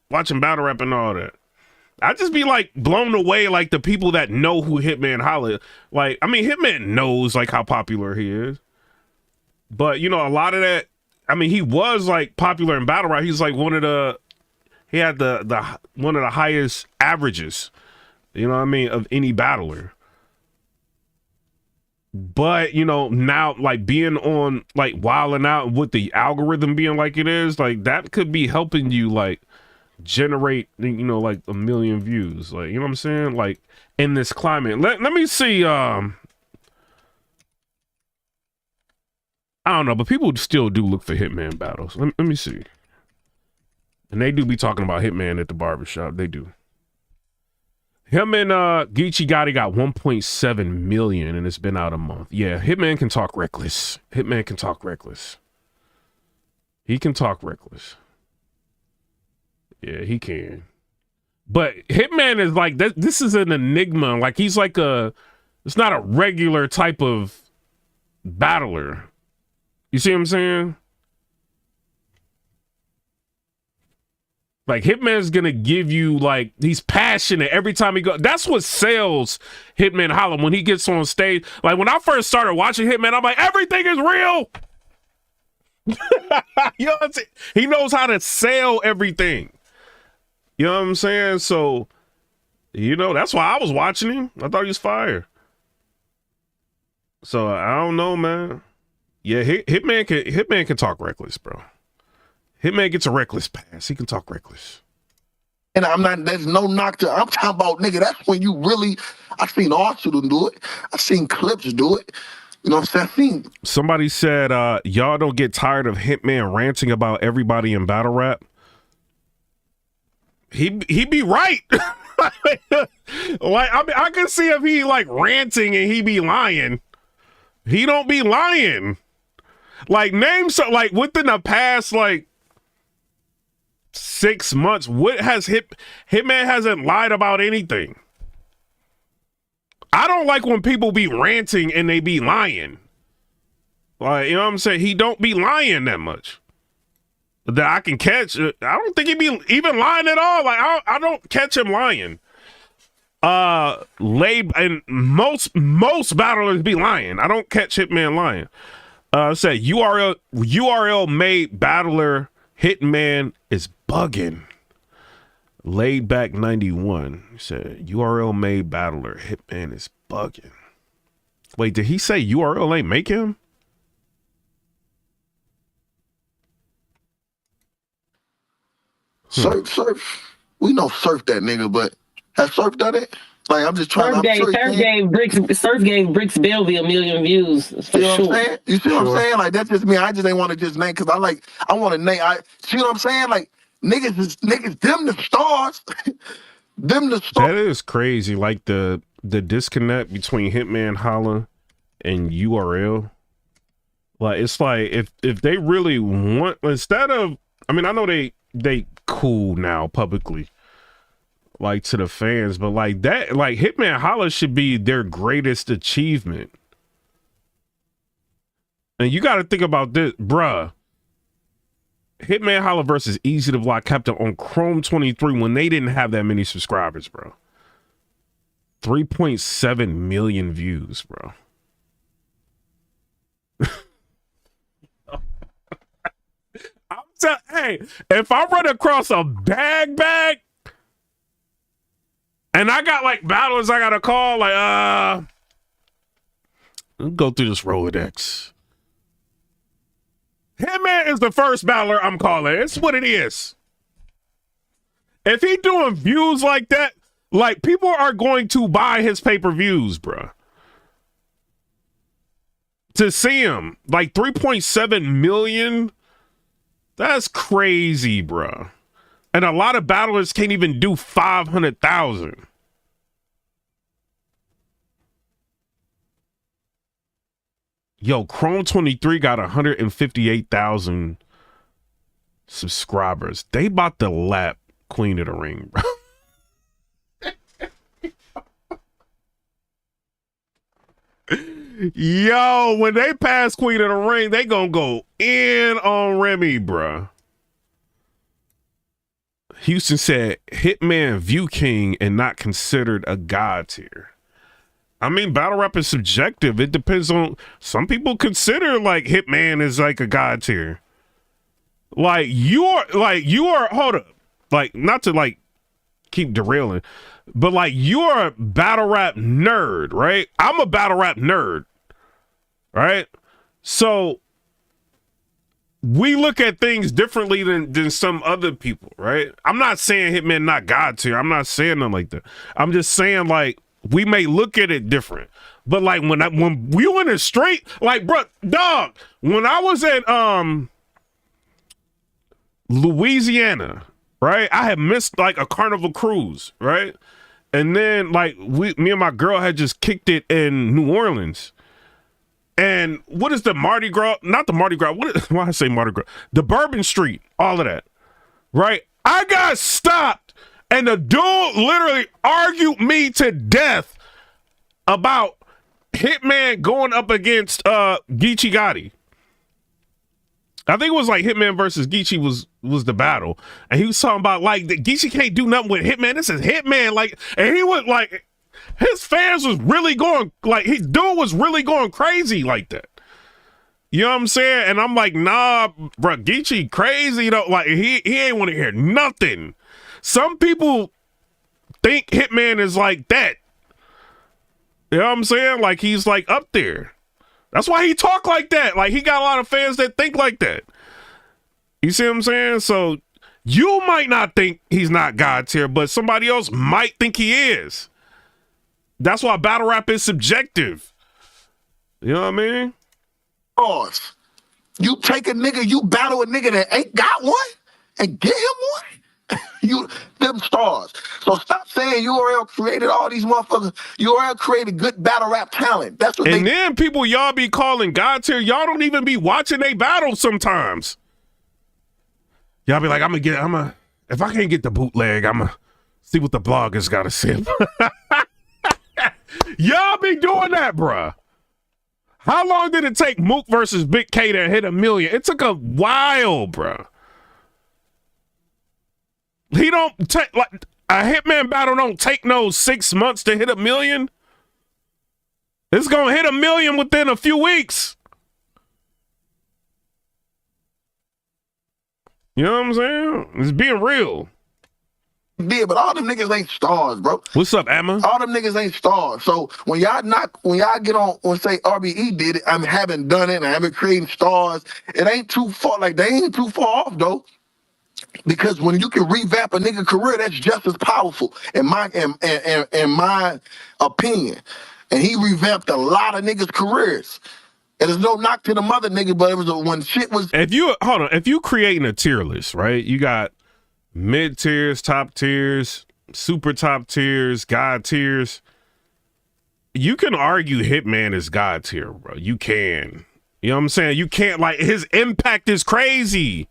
watching battle rap and all that. I just be like blown away, like the people that know who Hitman Holla. Like, I mean, Hitman knows like how popular he is. But, you know, a lot of that, I mean, he was like popular in battle rap. He's like he had the one of the highest averages, you know what I mean, of any battler. But, you know, now like being on like Wildin' Out with the algorithm being like it is, like that could be helping you like generate, you know, like 1 million views. Like, you know what I'm saying? Like in this climate. Let me see. I don't know, but people still do look for Hitman battles. Let me see. And they do be talking about Hitman at the barbershop. They do. Him and Geechee Gotti got 1.7 million, and it's been out a month. Yeah, Hitman can talk reckless. Hitman can talk reckless. He can talk reckless. Yeah, he can. But Hitman is like this is an enigma. Like he's like it's not a regular type of battler. You see what I'm saying? Like Hitman's gonna give you like he's passionate every time he goes. That's what sells Hitman Holla when he gets on stage. Like when I first started watching Hitman, I'm like, everything is real. You know what I'm saying? He knows how to sell everything. You know what I'm saying? So, you know, that's why I was watching him. I thought he was fire. So I don't know, man. Yeah, Hitman can talk reckless, bro. Hitman gets a reckless pass. He can talk reckless. And there's no knock to, I'm talking about, nigga, that's when you really, I seen Arsenal do it. I seen Clips do it. You know what I'm saying? Somebody said, y'all don't get tired of Hitman ranting about everybody in battle rap. He be right. Like, I mean, I can see if he like ranting and he be lying. He don't be lying. Like name some, like within the past, like 6 months, what has Hitman hasn't lied about anything. I don't like when people be ranting and they be lying. Like, you know what I'm saying? He don't be lying that much that I can catch. I don't think he be even lying at all. Like I don't catch him lying. And most battlers be lying. I don't catch Hitman lying. Say URL made battler Hitman is bugging. Laid back 91 said URL made battler Hitman is bugging. Wait, did he say URL ain't make him? Surf. We know Surf that nigga, but has Surf done it? Like I'm just trying to. Surf gave Bricks Belvy 1 million views for you know sure. What I'm saying? You see what I'm saying? Like that's just me. I just ain't want to just name because I want to name. See what I'm saying? Like niggas, them the stars. Them the stars. That is crazy. Like the disconnect between Hitman Holla and URL. Like it's like if they really want, instead of, I mean, I know they cool now publicly, like to the fans, but like that, like Hitman Holla should be their greatest achievement. And you got to think about this, bruh. Hitman Holla versus Easy to Block Captain on Chrome 23 when they didn't have that many subscribers, bro. 3.7 million views, bro. Hey, if I run across a bag and I got like battlers I gotta call, like let's go through this Rolodex. Hitman is the first battler I'm calling. It's what it is. If he doing views like that, like people are going to buy his pay-per-views, bro. To see him, like 3.7 million. That's crazy, bro. And a lot of battlers can't even do 500,000. Yo, Chrome 23 got 158,000 subscribers. They about to lap Queen of the Ring, bro. Yo, when they pass Queen of the Ring, they gonna go in on Remy, bruh. Houston said Hitman view king and not considered a god tier. I mean, battle rap is subjective. It depends on, some people consider like Hitman is like a god tier. Like you are hold up. Like not to like keep derailing, but like you're a battle rap nerd, right? I'm a battle rap nerd, right? So we look at things differently than some other people, right? I'm not saying Hitman not God tier. I'm not saying nothing like that. I'm just saying like we may look at it different. But like when we went in straight, like bro, dog, when I was at Louisiana, right? I had missed like a carnival cruise, right? And then like me and my girl had just kicked it in New Orleans. And what is the Mardi Gras? Not the Mardi Gras. Why I say Mardi Gras? The Bourbon Street, all of that, right? I got stopped And the dude literally argued me to death about Hitman going up against Geechee Gotti. I think it was like Hitman versus Geechee was the battle. And he was talking about like that Geechee can't do nothing with Hitman. This is Hitman. Like, and he was like, his fans was really going, like, his dude was really going crazy like that. You know what I'm saying? And I'm like, nah, bro, Geechee crazy, like he ain't want to hear nothing. Some people think Hitman is like that. You know what I'm saying? Like he's like up there. That's why he talk like that. Like he got a lot of fans that think like that. You see what I'm saying? So you might not think he's not God tier, but somebody else might think he is. That's why battle rap is subjective. You know what I mean? Stars. You take a nigga, you battle a nigga that ain't got one and get him one. You them stars. So stop saying URL created all these motherfuckers. URL created good battle rap talent. That's what and then people y'all be calling God tier, y'all don't even be watching they battles sometimes. Y'all be like, if I can't get the bootleg, I'ma see what the bloggers gotta say. Y'all be doing that, bruh. How long did it take Mook versus Big K to hit 1 million? It took a while, bruh. He don't take, like, a Hitman battle don't take no 6 months to hit 1 million. It's gonna hit 1 million within a few weeks. You know what I'm saying? It's being real. Yeah, but all them niggas ain't stars, bro. What's up, Emma? All them niggas ain't stars. So when y'all get on and say RBE did it, I haven't done it, and I haven't created stars. It ain't too far. Like they ain't too far off though, because when you can revamp a nigga career, that's just as powerful in my opinion. And he revamped a lot of niggas' careers. And there's no knock to the mother nigga, but it was when shit was. If you creating a tier list, right? You got mid tiers, top tiers, super top tiers, God tiers. You can argue Hitman is God tier, bro. You can. You know what I'm saying? You can't, like, his impact is crazy.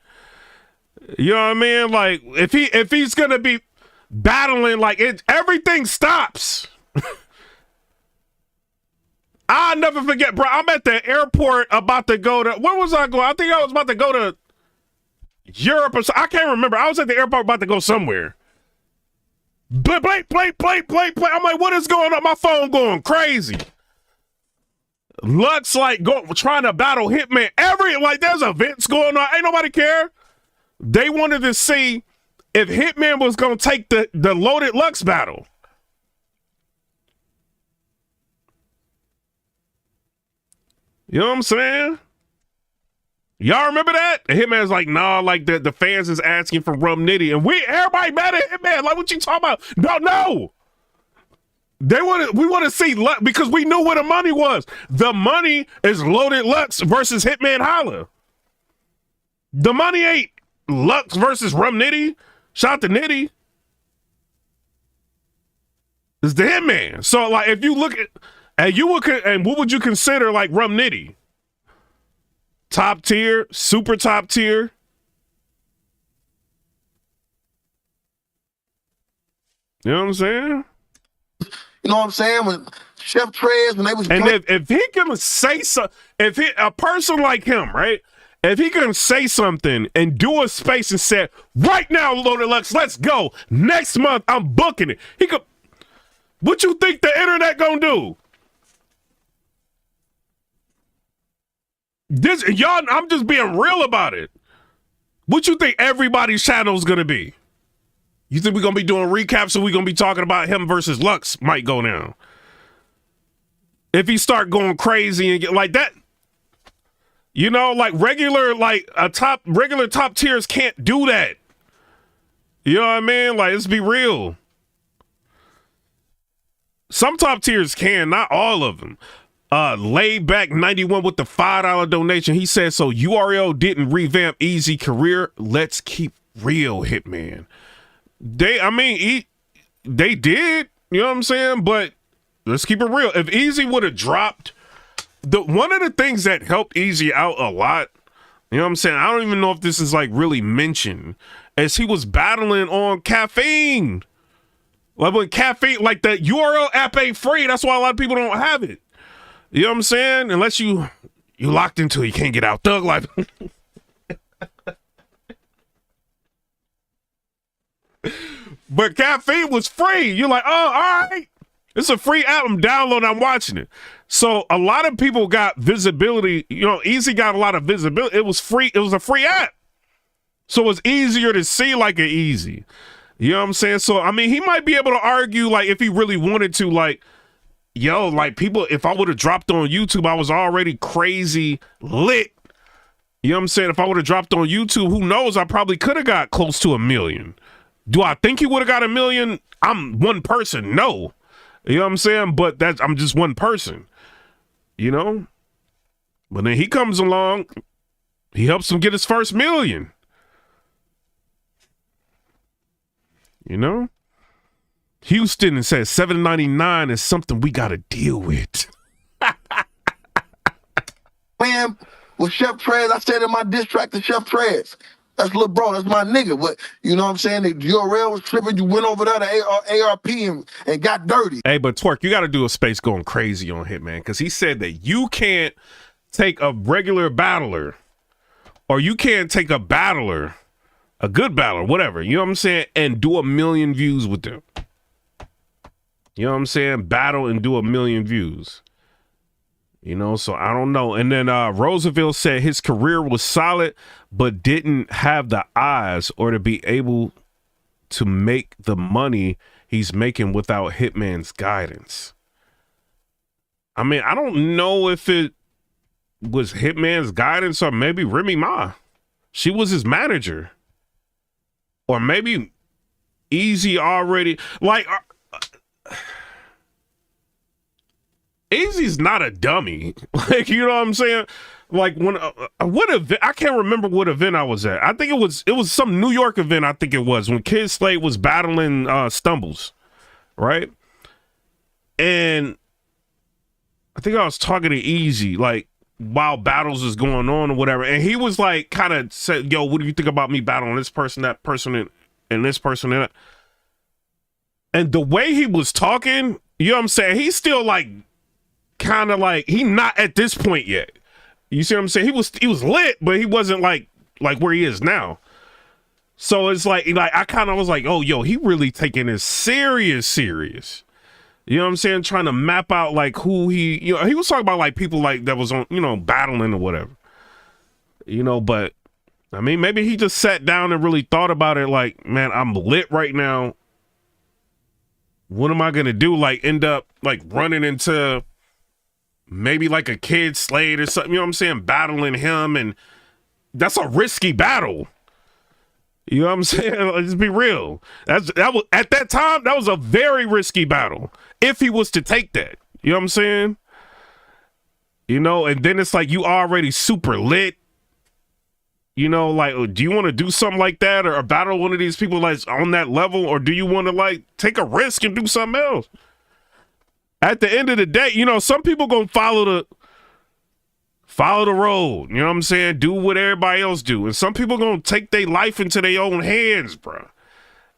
You know what I mean? Like, if he's gonna be battling, like, everything stops. I'll never forget, bro. I'm at the airport about to go to, where was I going? I think I was about to go to Europe or so. I can't remember. I was at the airport about to go somewhere. Play. I'm like, what is going on? My phone going crazy. Lux like trying to battle Hitman. There's events going on. Ain't nobody care. They wanted to see if Hitman was gonna take the loaded Lux battle. You know what I'm saying? Y'all remember that? And Hitman's like, nah, like the fans is asking for Rum Nitty. And everybody mad at Hitman. Like, what you talking about? No. We want to see Lux because we knew where the money was. The money is Loaded Lux versus Hitman Holla. The money ain't Lux versus Rum Nitty. Shout out to Nitty. It's the Hitman. So, like, if you look at, and what would you consider like Rum Nitty? Top tier, super top tier. You know what I'm saying? You know what I'm saying? When Chef Trez, when they was and if he can say so, a person like him, right? If he can say something and do a space and say, right now, Loaded Lux, let's go. Next month, I'm booking it. He could. What you think the internet gonna do? Y'all, I'm just being real about it. What you think everybody's channel is gonna be? You think we're gonna be doing recaps, so we're gonna be talking about him versus Lux might go down? If he start going crazy and get like that, you know, like regular top tiers can't do that. You know what I mean? Like, let's be real. Some top tiers can, not all of them. Laid back 91 with the $5 donation. He said, so URL didn't revamp Easy career. Let's keep real, Hitman. They did, you know what I'm saying? But let's keep it real. If Easy would have dropped, one of the things that helped Easy out a lot, you know what I'm saying? I don't even know if this is like really mentioned, as he was battling on Caffeine. Like when caffeine, like the URL app ain't free. That's why a lot of people don't have it. You know what I'm saying? Unless you locked into it, you can't get out. Thug life. But caffeine was free. You're like, oh, all right. It's a free app. I'm downloading. I'm watching it. So a lot of people got visibility. You know, Easy got a lot of visibility. It was free. It was a free app. So it's easier to see like an Easy. You know what I'm saying? So, I mean, he might be able to argue, like, if he really wanted to, like, yo, like, people, if I would have dropped on YouTube, I was already crazy lit. You know what I'm saying? If I would have dropped on YouTube, who knows? I probably could have got close to 1 million. Do I think he would have got 1 million? I'm one person. No. You know what I'm saying? But I'm just one person. You know? But then he comes along. He helps him get his first million. You know? Houston says $7.99 is something we got to deal with. Man, with Chef Trez, I said in my diss track to Chef Trez, that's little bro, that's my nigga. But you know what I'm saying? The URL was tripping. You went over there to ARP and got dirty. Hey, but TWORK, you got to do a space going crazy on Hitman, because he said that you can't take a regular battler, or you can't take a battler, a good battler, whatever, you know what I'm saying, and do 1 million views with them. You know what I'm saying? Battle and do 1 million views. You know, so I don't know. And then Roosevelt said his career was solid, but didn't have the eyes or to be able to make the money he's making without Hitman's guidance. I mean, I don't know if it was Hitman's guidance or maybe Remy Ma. She was his manager. Or maybe Easy already, like, Easy's not a dummy. Like, you know what I'm saying? Like, when what event? I can't remember what event I was at. I think it was some New York event. I think it was when Kid Slade was battling Stumbles, right? And I think I was talking to Easy, like, while battles is going on or whatever, and he was like, kind of said, "Yo, what do you think about me battling this person, that person, and this person?" And the way he was talking, you know what I'm saying? He's still like, kind of like, he not at this point yet. You see what I'm saying? He was lit, but he wasn't like where he is now. So it's like I kind of was like, oh, yo, he really taking this serious. You know what I'm saying? Trying to map out like who he was talking about, like people like that was on, you know, battling or whatever. You know, but I mean, maybe he just sat down and really thought about it. Like, man, I'm lit right now. What am I gonna do? Like, end up like running into maybe like a Kid Slade or something, you know what I'm saying? Battling him, and that's a risky battle. You know what I'm saying? Let's be real. That was at that time, that was a very risky battle. If he was to take that. You know what I'm saying? You know, and then it's like you already super lit. You know, like, do you want to do something like that or battle one of these people that's on that level, or do you want to like take a risk and do something else? At the end of the day, you know, some people gonna follow the road. You know what I'm saying? Do what everybody else do, and some people gonna take their life into their own hands, bro.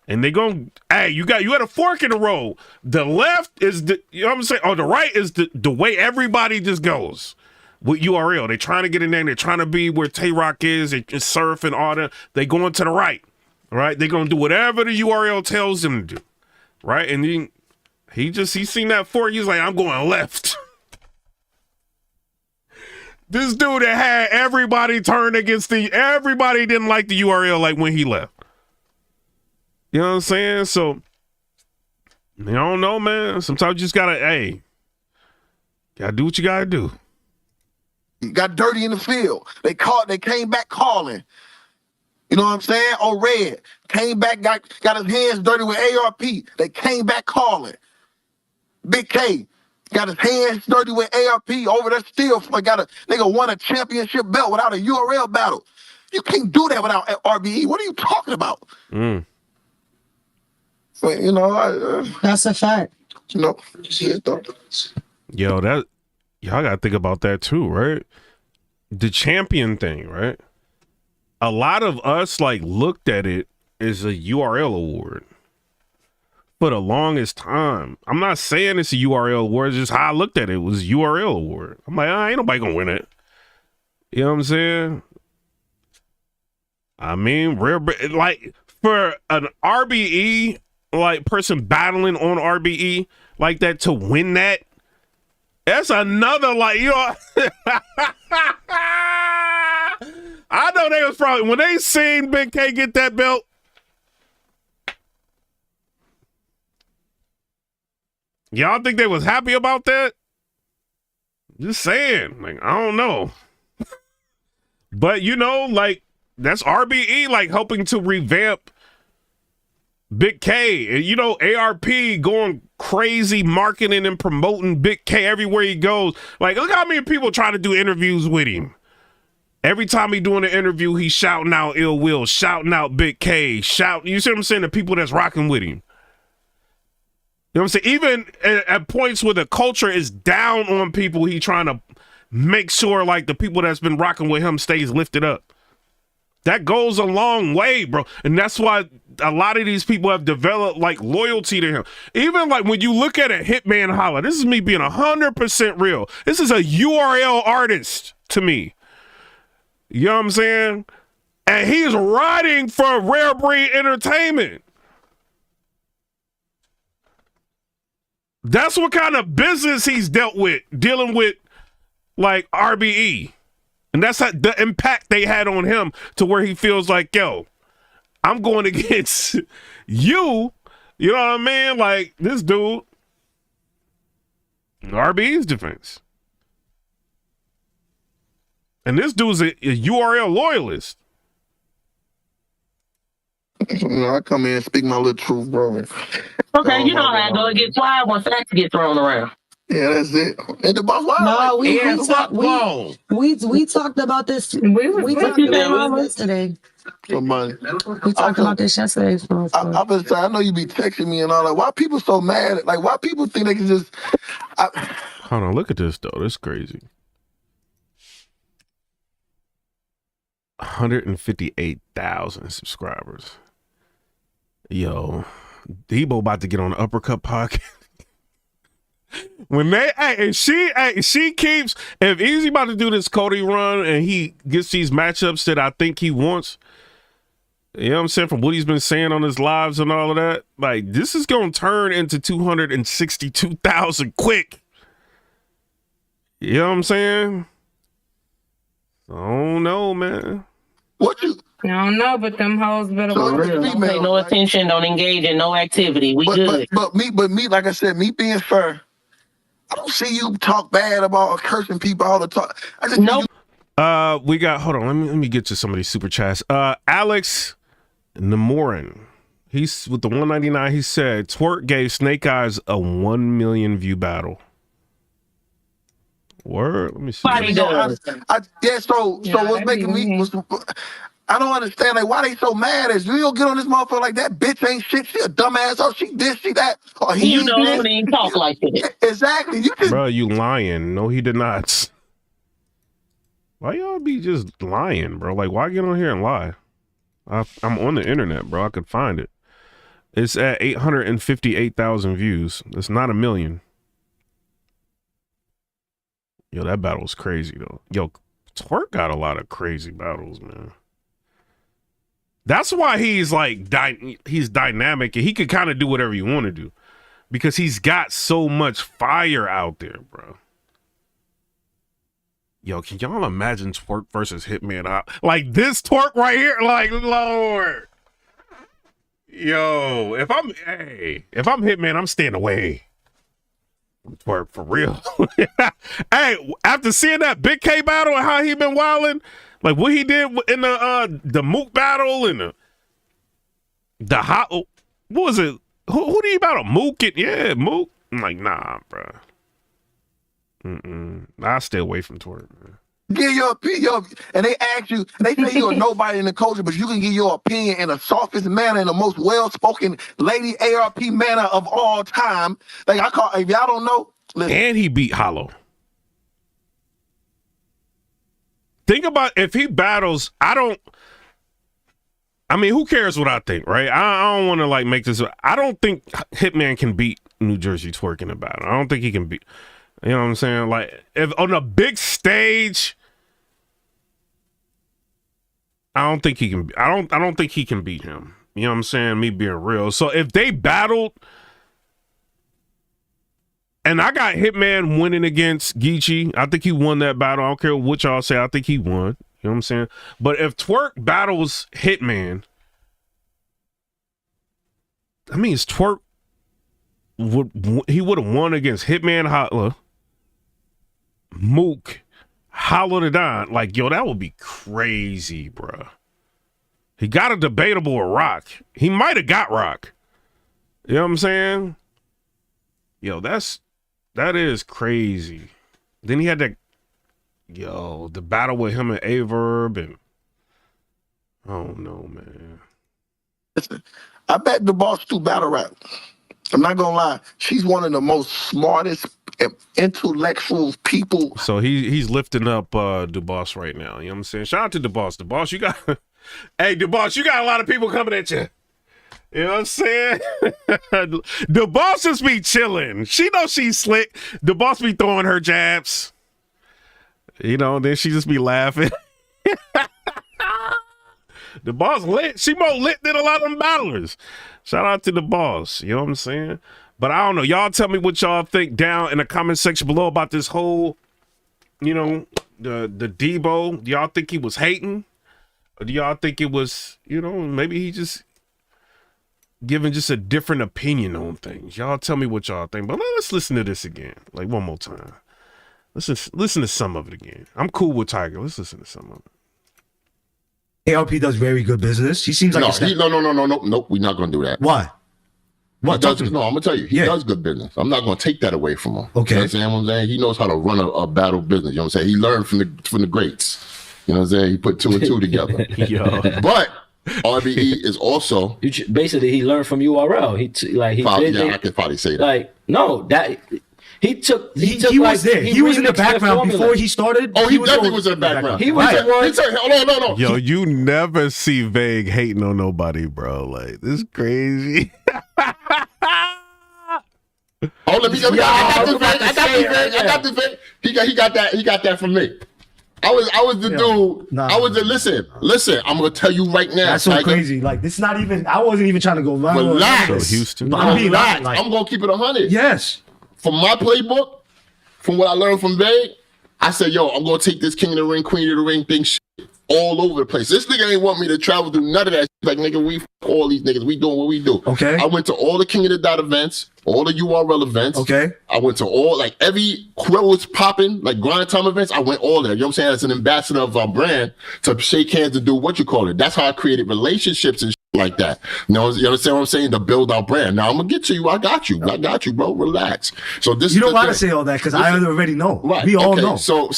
And they gonna, hey, you got a fork in the road. The left is the, you know what I'm saying? Or the right is the way everybody just goes. With URL, they trying to get in there. They're trying to be where TWORK is. They surf and all that. They going to the right, right? They gonna do whatever the URL tells them to do, right? And then he seen that fork. He's like, I'm going left. This dude that had everybody turn against everybody didn't like the URL like when he left. You know what I'm saying? So, I don't know, man. Sometimes you just gotta do what you gotta do. He got dirty in the field. They came back calling. You know what I'm saying? Oh, Red came back, got his hands dirty with ARP. They came back calling. Big K got his hands dirty with ARP over there still. Nigga won a championship belt without a URL battle. You can't do that without RBE. What are you talking about? So, you know, That's a fact. you know, shit though. Yo, y'all gotta think about that too, right? The champion thing, right? A lot of us like looked at it as a URL award. for the longest time. I'm not saying it's a URL award. It's just how I looked at it. It was a URL award. I'm like, ain't nobody gonna win it. You know what I'm saying? I mean, like for an RBE, like person battling on RBE like that to win that, that's another like, you know. I know they was probably, when they seen Big K get that belt, y'all think they was happy about that? Just saying, like, I don't know. But you know, like, that's RBE, like, helping to revamp Big K. And you know, ARP going crazy marketing and promoting Big K everywhere he goes. Like, look how many people try to do interviews with him. Every time he doing an interview, he's shouting out Ill Will, shouting out Big K, you see what I'm saying? The people that's rocking with him. You know what I'm saying? Even at points where the culture is down on people, he trying to make sure like the people that's been rocking with him stays lifted up. That goes a long way, bro. And that's why a lot of these people have developed like loyalty to him. Even like when you look at a Hitman Holla, this is me being 100% real. This is a URL artist to me. You know what I'm saying? And he's writing for Rarebreed Entertainment. That's what kind of business he's dealing with like RBE. And that's the impact they had on him to where he feels like, yo, I'm going against you. You know what I mean? Like this dude, RBE's defense. And this dude's a URL loyalist. You know, I come in and speak my little truth, bro. Okay, you know how I go. It gets quiet when facts get thrown around. Yeah, that's it. And the boss, why? No, we talked about this. we talked about this yesterday. Somebody. We talked about this yesterday. I've been saying, I know you be texting me and all that. Why people so mad? Like, why people think they can just? Hold on, look at this though. That's crazy. 158,000 subscribers. Yo, Debo about to get on the Uppercut podcast. When she keeps, if Easy about to do this Cody run and he gets these matchups that I think he wants, you know what I'm saying, from what he's been saying on his lives and all of that, like this is gonna turn into 262,000 quick. You know what I'm saying? I don't know, man. What you? I don't know, but them hoes better So work. Don't pay no attention, don't engage in no activity. We good. But me, like I said, me being fair, I don't see you talk bad about cursing people all the time. I just Nope. We got, hold on, let me get to some of these super chats. Alex Namorin, he's with the 199. He said TWORK gave Snake Eyes a 1 million view battle. Word, let me see. So what's making me? I don't understand. Like, why they so mad? Is you don't get on this motherfucker like that bitch ain't shit. She a dumbass. Oh, she this, she that. Or he. You know, don't even talk like that. Exactly. You just, bro, you lying? No, he did not. Why y'all be just lying, bro? Like, why get on here and lie? I'm on the internet, bro. I could find it. It's at 858,000 views. It's not 1 million. Yo, that battle was crazy though. Yo, TWORK got a lot of crazy battles, man. That's why he's like he's dynamic and he could kind of do whatever you want to do because he's got so much fire out there, bro. Yo, can y'all imagine TWORK versus Hitman? Like this TWORK right here, like Lord. Yo, if I'm Hitman, I'm staying away. TWORK for real. Hey, after seeing that Big K battle and how he been wilding, like what he did in the Mook battle and the hot, what was it? Who did he battle? Mook and yeah, Mook. I'm like, nah, bro. I stay away from TWORK, man. give your opinion, and they ask you, they say you're nobody in the culture, but you can give your opinion in the softest manner, in the most well-spoken lady ARP manner of all time. Like I call, if y'all don't know, listen. And he beat Hollow. Think about if he battles, I mean, who cares what I think, right? I don't want to like make this. I don't think Hitman can beat New Jersey TWORK in a battle. I don't think he can beat. You know what I'm saying? Like, if on a big stage, I don't think he can. I don't think he can beat him. You know what I'm saying? Me being real. So if they battled, and I got Hitman winning against Geechee, I think he won that battle. I don't care what y'all say. I think he won. You know what I'm saying? But if TWORK battles Hitman, I mean, TWORK would have won against Hitman Holla, Mook, Holla the Don. Like, yo, that would be crazy, bruh. He got a debatable with Rock. He might have got Rock. You know what I'm saying? Yo, that is crazy. Then he had that, the battle with him and Averb, and I don't know, man. Listen, I bet the boss do battle rap. I'm not gonna lie. She's one of the most smartest intellectual people. So he's lifting up DeBoss right now. You know what I'm saying? Shout out to DeBoss. DeBoss, you got hey DeBoss, you got a lot of people coming at you. You know what I'm saying? DeBoss just be chilling. She knows she's slick. DeBoss be throwing her jabs. You know, then she just be laughing. The boss lit. She more lit than a lot of them battlers. Shout out to the boss. You know what I'm saying? But I don't know. Y'all tell me what y'all think down in the comment section below about this whole, the Debo. Do y'all think he was hating? Or do y'all think it was, maybe he just giving just a different opinion on things? Y'all tell me what y'all think. But let's listen to this again. Like one more time. Listen to some of it again. I'm cool with Tiger. Let's listen to some of it. ARP does very good business. He seems like no. We're not gonna do that. Why? What? I'm gonna tell you, he does good business. I'm not gonna take that away from him. Okay. You know what I'm saying? He knows how to run a battle business. You know what I'm saying? He learned from the greats. You know what I'm saying? He put 2 and 2 together. But RBE is also basically he learned from URL. I could probably say that. Like no, that. He was there. He was in the background before he started. Oh, he definitely was in the background. He was the one. No. Yo, you never see Vague hating on nobody, bro. Like, this is crazy. Oh, let me go. I got this Vague. He got that from me. I was the dude. Listen. I'm gonna tell you right now. That's so crazy. Like, this is not even. I wasn't even trying to go. Relax, Houston. Relax. I'm gonna keep it 100. Yes. From my playbook, from what I learned from Vague, I said, yo, I'm going to take this King of the Ring, Queen of the Ring thing shit all over the place. This nigga ain't want me to travel through none of that shit. Like, nigga, we all these niggas. We doing what we do. Okay. I went to all the King of the Dot events, all the URL events. Okay. I went to all, like, every whoever was popping, like, grind time events, I went all there. You know what I'm saying? As an ambassador of our brand to shake hands and do what you call it. That's how I created relationships and shit like that. You understand what I'm saying? To build our brand. Now I'm gonna get to you. I got you, bro. Relax. So this. You don't want to say all that because I already know. Right. We all know. So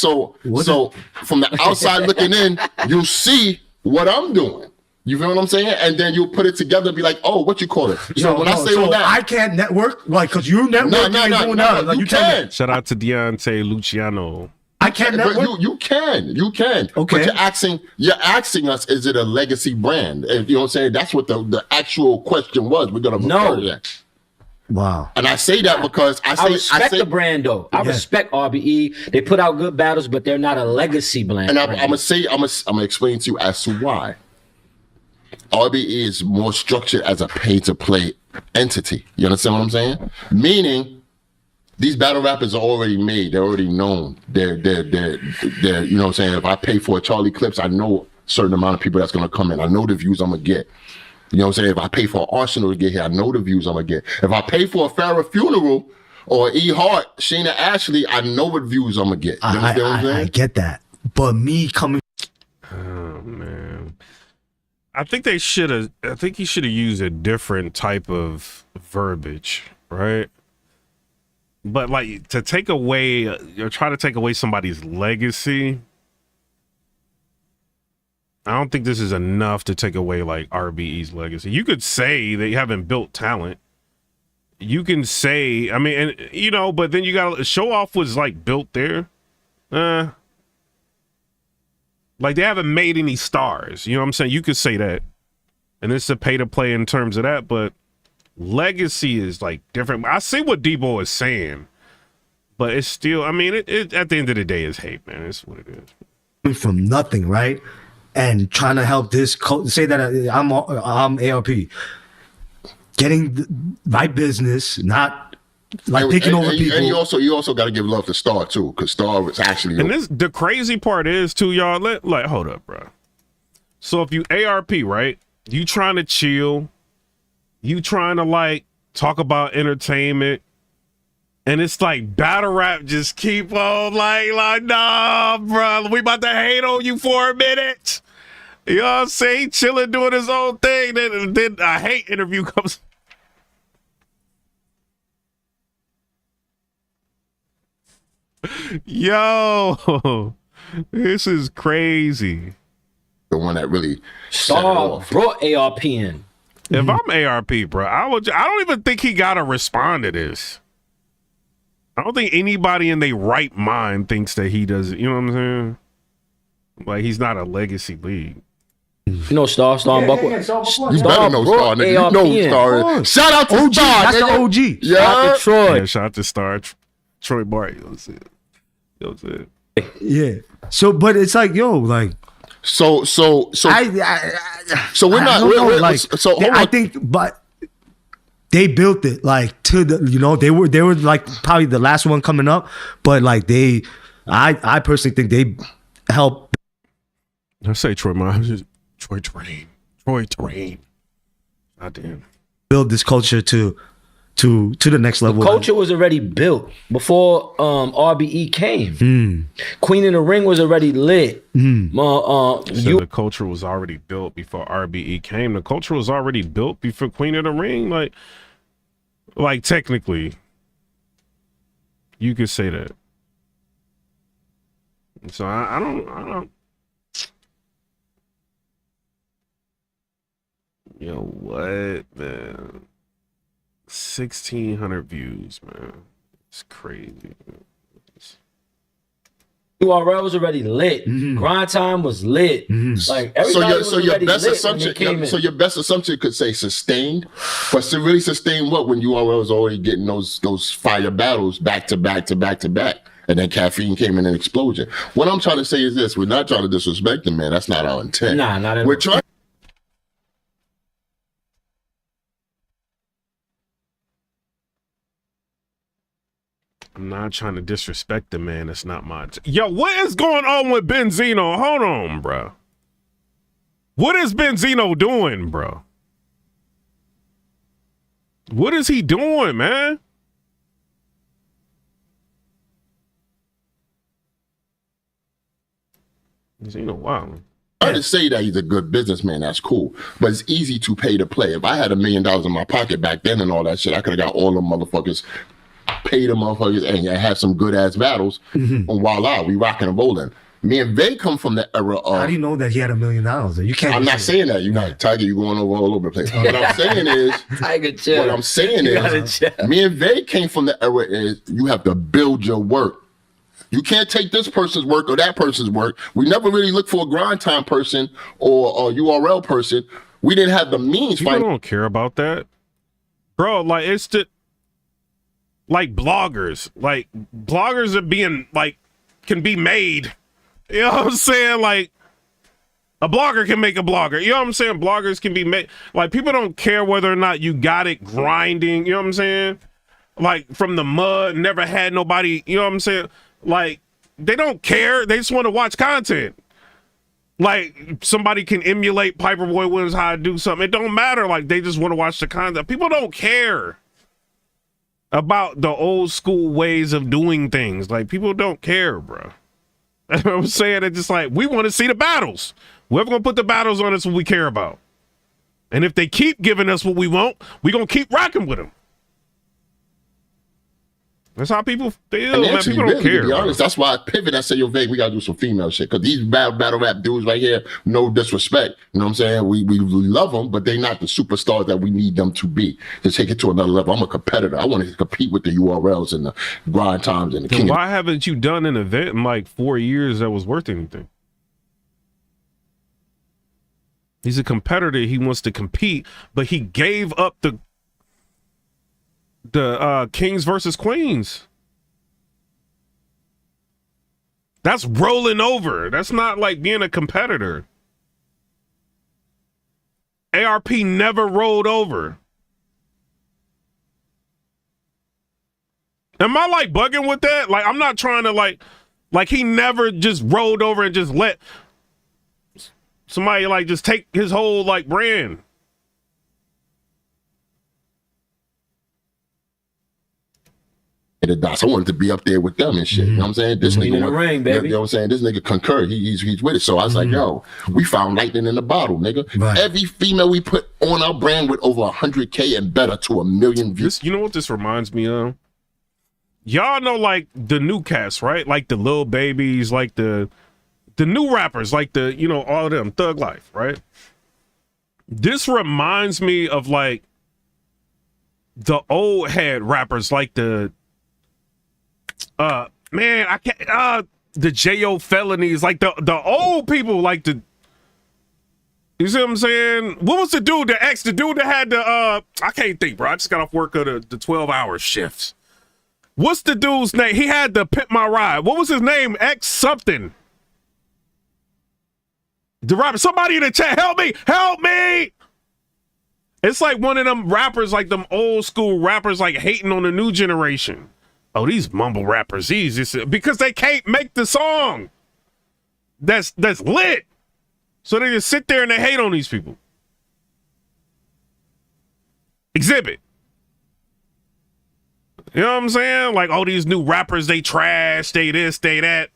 from the outside looking in, you see what I'm doing. You feel what I'm saying? And then you put it together and be like, oh, what you call it? I can't network, like, because you network. No, you can. Shout out to Deontay Luciano. I can't network. You can. Okay. But you're asking us, is it a legacy brand? You know what I'm saying? That's what the actual question was. We're gonna refer to that. Wow. And I say that because I respect the brand though. I respect RBE. They put out good battles, but they're not a legacy brand. And I'm gonna explain to you as to why. RBE is more structured as a pay-to-play entity. You understand what I'm saying? Meaning, these battle rappers are already made. They're already known. They're you know what I'm saying? If I pay for a Charlie Clips, I know a certain amount of people that's gonna come in. I know the views I'm gonna get. You know what I'm saying? If I pay for Arsenal to get here, I know the views I'm gonna get. If I pay for a Farrah funeral or E Hart, Sheena Ashley, I know what views I'm gonna get. You understand what I'm saying? I get that. But me coming. Oh man. I think he should have used a different type of verbiage, right? But like to take away or try to take away somebody's legacy, I don't think this is enough to take away like RBE's legacy. You could say they haven't built talent. You can say, I mean, and but then you got Show Off was like built there. Like they haven't made any stars. You know what I'm saying? You could say that. and it's a pay to play in terms of that, but legacy is like different. I see what Debo is saying, but it's still, I mean, it at the end of the day is hate, man. It's what it is. From nothing, right? And trying to help this say that I'm ARP, getting the right business, not like picking over people. And you also got to give love to Star too, because Star was actually. And the crazy part is too, y'all. Like, hold up, bro. So if you ARP, right? You trying to chill, you trying to like talk about entertainment, and it's like battle rap just keep on like nah, bro. We about to hate on you for a minute. You know what I'm saying? Chilling, doing his own thing. Then a hate interview comes. Yo, this is crazy. The one that really set it Star off. brought ARP in. If I'm ARP, bro, I don't even think he gotta respond to this. I don't think anybody in their right mind thinks that he does. You know what I'm saying? Like he's not a legacy league. You know Star and Buckle. You better know Star, nigga. You know Star. Shout out to OG, Star. that's nigga. the OG. Yeah. Shout out to Troy. Yeah, shout out to Star, Troy Bart. You know what I'm saying? Yeah. So, but it's like, yo, like. So we're not. So hold I on. think, but they built it like to the, you know, they were like probably the last one coming up, but like I personally think they helped. I say Troy Terrain. God damn. Build this culture to the next level. Culture was already built before RBE came. Queen of the Ring was already lit. So the culture was already built before RBE came. The culture was already built before Queen of the Ring. Like technically, you could say that. So I don't. Yo, what, man? 1,600 views, man. It's crazy. URL was already lit. Grind time was lit. Like everybody So your best lit assumption. when they came in. So your best assumption could say sustained, but to really sustain what when URL was already getting those fire battles back to back to back to back, and then caffeine came in an explosion. What I'm trying to say is this: we're not trying to disrespect them, man. That's not our intent. Nah, not at all. We're trying. I'm not trying to disrespect the man. That's not my. Yo, what is going on with Benzino? Hold on, bro. What is Benzino doing, bro? What is he doing, man? Benzino, wow. I to say that he's a good businessman, that's cool. But it's easy to pay to play. If I had $1 million in my pocket back then and all that shit, I could have got all them motherfuckers, paid them motherfuckers, and had some good ass battles. And voila, we rocking and rolling. Me and Vay come from the era of. How do you know that he had $1 million? You can't. I'm not saying that. You're not Tiger. You're going all over the place. What I'm saying is. Tiger chill. What I'm saying is. Me and Vay came from the era is you have to build your work. You can't take this person's work or that person's work. We never really looked for a grind time person or a URL person. We didn't have the means. People don't care about that, bro. Like it's like bloggers. Like bloggers are being like can be made. You know what I'm saying? Like a blogger can make a blogger. You know what I'm saying? Bloggers can be made. Like people don't care whether or not you got it grinding. You know what I'm saying? Like from the mud, never had nobody. You know what I'm saying? Like, they don't care. They just want to watch content. Like, somebody can emulate Piper Boy Williams how to do something. It don't matter. Like, they just want to watch the content. People don't care about the old school ways of doing things. Like, people don't care, bro. You know what I'm saying? It's just like, we want to see the battles. Whoever going to put the battles on us what we care about. And if they keep giving us what we want, we're going to keep rocking with them. That's how people feel, man. Actually, People don't really, care. to be honest, that's why I pivot. I say, yo, Vay, we gotta do some female shit because these battle rap dudes right here, no disrespect. You know what I'm saying? We love them, but they not the superstars that we need them to be to take it to another level. I'm a competitor. I want to compete with the URLs and the grind times and the Then king. why haven't you done an event in like 4 years that was worth anything? He's a competitor. He wants to compete, but he gave up the Kings versus Queens. That's rolling over. That's not like being a competitor. ARP never rolled over. Am I like bugging with that? Like, I'm not trying to like he never just rolled over and just let somebody like just take his whole like brand. The dots. I wanted to be up there with them and shit. You know what I'm saying? This nigga in the ring, baby. You know what I'm saying? This nigga concurred. He's with it. So I was like, yo, we found lightning in the bottle, nigga. Right. Every female we put on our brand with over 100K and better to 1 million views. You know what this reminds me of? Y'all know like the new cats, right? Like the Lil Babies, like the new rappers, like the, you know, all of them, Thug Life, right? This reminds me of like the old head rappers, like the man, I can't the J.O. Felonies, like the old people, like the, you see what I'm saying? What was the dude, the dude that had the I can't think, bro. I just got off work of the 12-hour shifts. What's the dude's name? He had the Pimp My Ride. What was his name? X something. The rapper, somebody in the chat, help me, help me. It's like one of them rappers, like them old school rappers, like hating on the new generation. Oh, these mumble rappers, these just because they can't make the song that's lit. So they just sit there and they hate on these people. Exhibit. You know what I'm saying? Like, oh, these new rappers, they trash, they this, they that.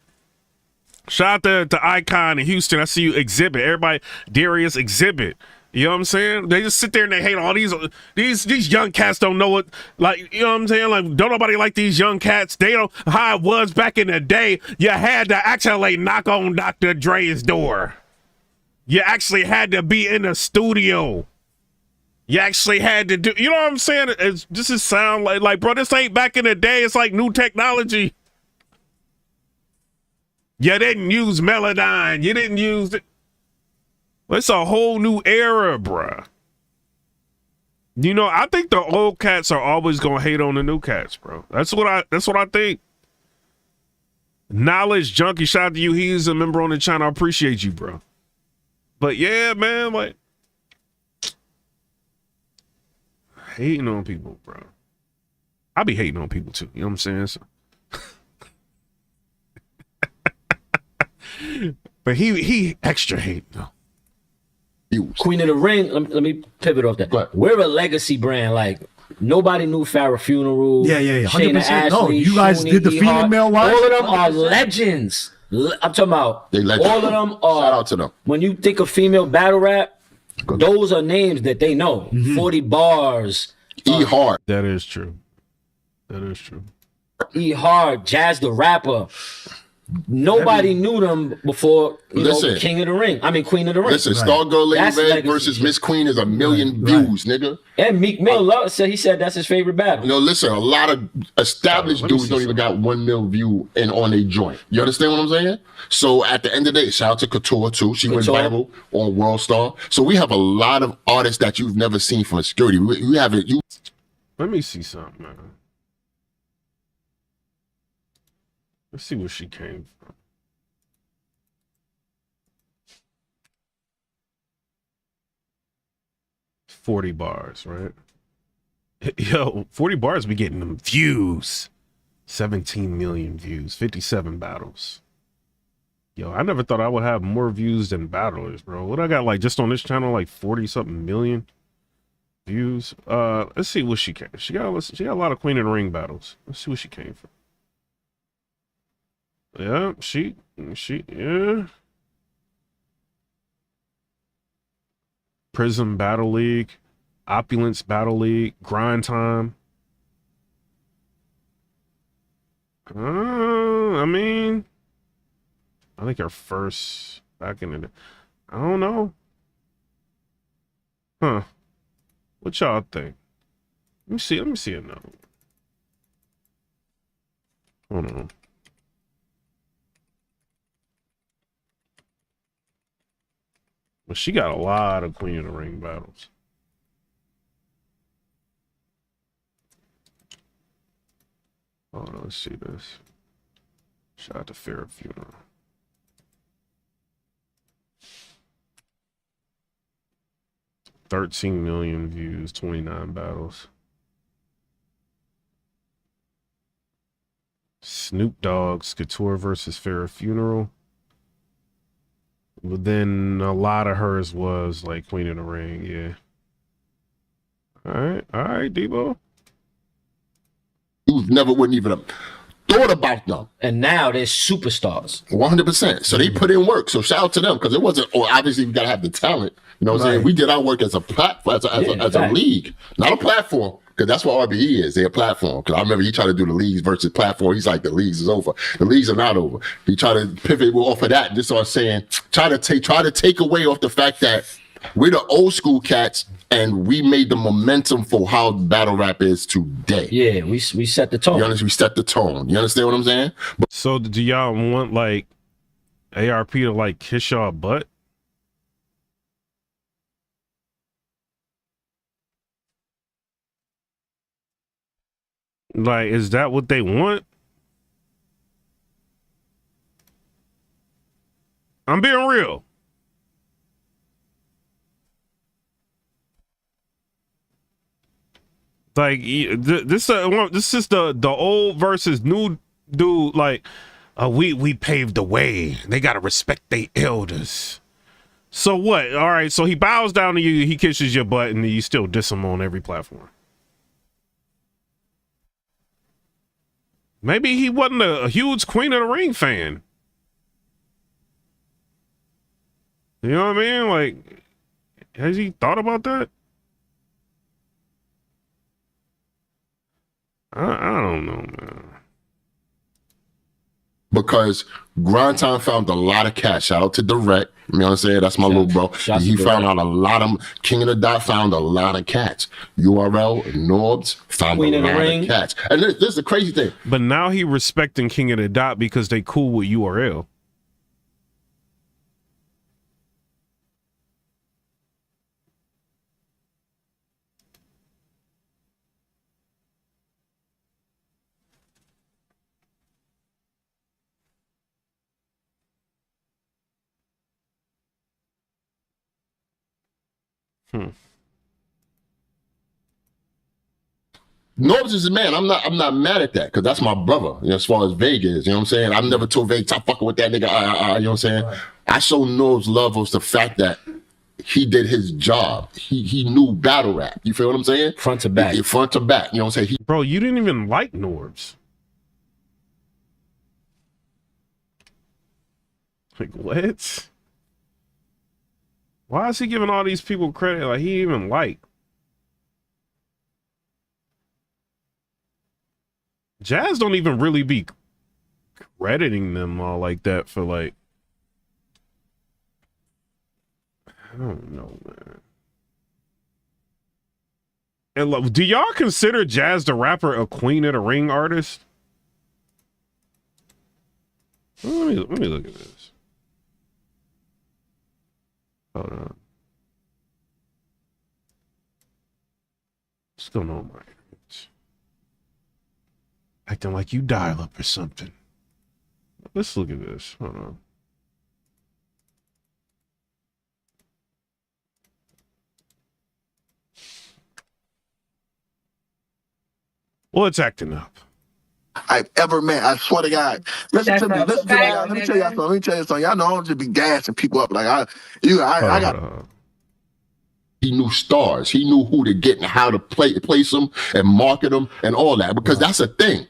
Shout out to Icon in Houston. I see you, Exhibit. Everybody, Darius, Exhibit. You know what I'm saying? They just sit there and they hate all these young cats don't know what, like, you know what I'm saying? Like, don't nobody like these young cats. They don't, how it was back in the day, you had to actually knock on Dr. Dre's door. You actually had to be in the studio. You actually had to do, you know what I'm saying? This is sound like, bro, this ain't back in the day. It's like new technology. You didn't use Melodyne. You didn't use it. It's a whole new era, bruh. You know, I think the old cats are always gonna hate on the new cats, bro. That's what I think. Knowledge Junkie, shout out to you. He's a member on the channel. I appreciate you, bro. But yeah, man, like hating on people, bro. I be hating on people too. You know what I'm saying? So. But he extra hate though. Queen of the Ring, let me pivot off that. We're a legacy brand. Like, nobody knew Farrah Funeral. Yeah. Shayna 100%. Ashley, No, you guys Shuni, did the E Hart. female wise. All of them are legends. I'm talking about They legends. all of them are. Shout out to them. When you think of female battle rap, those are names that they know. 40 bars. E Hard. That is true. That is true. E Hard, Jazz the Rapper. Nobody knew them before, you know, King of the Ring. I mean, Queen of the Ring. Listen, Stargirl Lady That's Red legacy versus shit. Miss Queen is 1 million views, nigga. And Meek Mill he said that's his favorite battle. You know, listen, a lot of established dudes don't even got 1 mil view on a joint. You understand what I'm saying? So at the end of the day, shout out to Couture too. She went viral on World Star. So we have a lot of artists that you've never seen from Security. We have it. Let me see something, man. Let's see where she came from. $40 bars, right? Yo, 40 bars be getting them views. 17 million views, 57 battles. Yo, I never thought I would have more views than battlers, bro. What I got, like, just on this channel, like 40-something million views. Let's see what she came. She got a lot of Queen of the Ring battles. Let's see where she came from. Yeah, yeah. Prism Battle League, Opulence Battle League, Grind Time. I mean, I think her first back in the, I don't know. Huh. What y'all think? Let me see a note. Hold on. But she got a lot of Queen of the Ring battles. Oh, let's see this. Shout out to Fair Funeral. $13 million views, 29 battles. Snoop Dogg's Couture versus Fair Funeral. But then a lot of hers was like Queen of the Ring, yeah. All right, Debo. You never wouldn't even have thought about them. And now they're superstars. 100%. So they put in work. So shout out to them because it wasn't. Or obviously we gotta have the talent. You know what I'm saying? We did our work as a platform, as a league, not a platform. Because that's what RBE is. They're a platform. Because I remember he tried to do the leagues versus platform. He's like, the leagues is over. The leagues are not over. He tried to pivot off of that and just start saying, try to take away off the fact that we're the old school cats and we made the momentum for how battle rap is today. Yeah, we set the tone. You understand? We set the tone. You understand what I'm saying? So do y'all want like ARP to like kiss y'all butt? Like, is that what they want? I'm being real. Like, this is the old versus new dude. Like, we paved the way. They gotta respect their elders. So what? All right. So he bows down to you. He kisses your butt, and you still diss him on every platform. Maybe he wasn't a huge Queen of the Ring fan. You know what I mean? Like, has he thought about that? I don't know, man. Because Grind Time found a lot of cats. Shout out to Direct. You know what I'm saying? That's my little bro. He found out a lot of King of the Dot found a lot of cats. URL, Norbs found a lot of cats. And this is the crazy thing. But now he respecting King of the Dot because they cool with URL. Norbs is a man. I'm not mad at that because that's my brother. You know, as far as Vega is, you know what I'm saying? I've never told Vega, stop fucking with that nigga. You know what I'm saying? Right. I show Norbs love was the fact that he did his job. He knew battle rap. You feel what I'm saying? Front to back. Front to back. You know what I'm saying? Bro, you didn't even like Norbs. Like, what? Why is he giving all these people credit like he even like? Jazz don't even really be crediting them all like that for like, I don't know, man. And do y'all consider Jazz the Rapper a Queen of the Ring artist? Let me look at this. Hold on. What's going on, Mike? Acting like you dial up or something. Let's look at this. Hold on. Well, it's acting up. I've ever met. I swear to God. Listen to me, y'all. Let me tell you something. Y'all know I don't just be gassing people up. Like I got. He knew stars. He knew who to get and how to place them and market them and all that because that's a thing.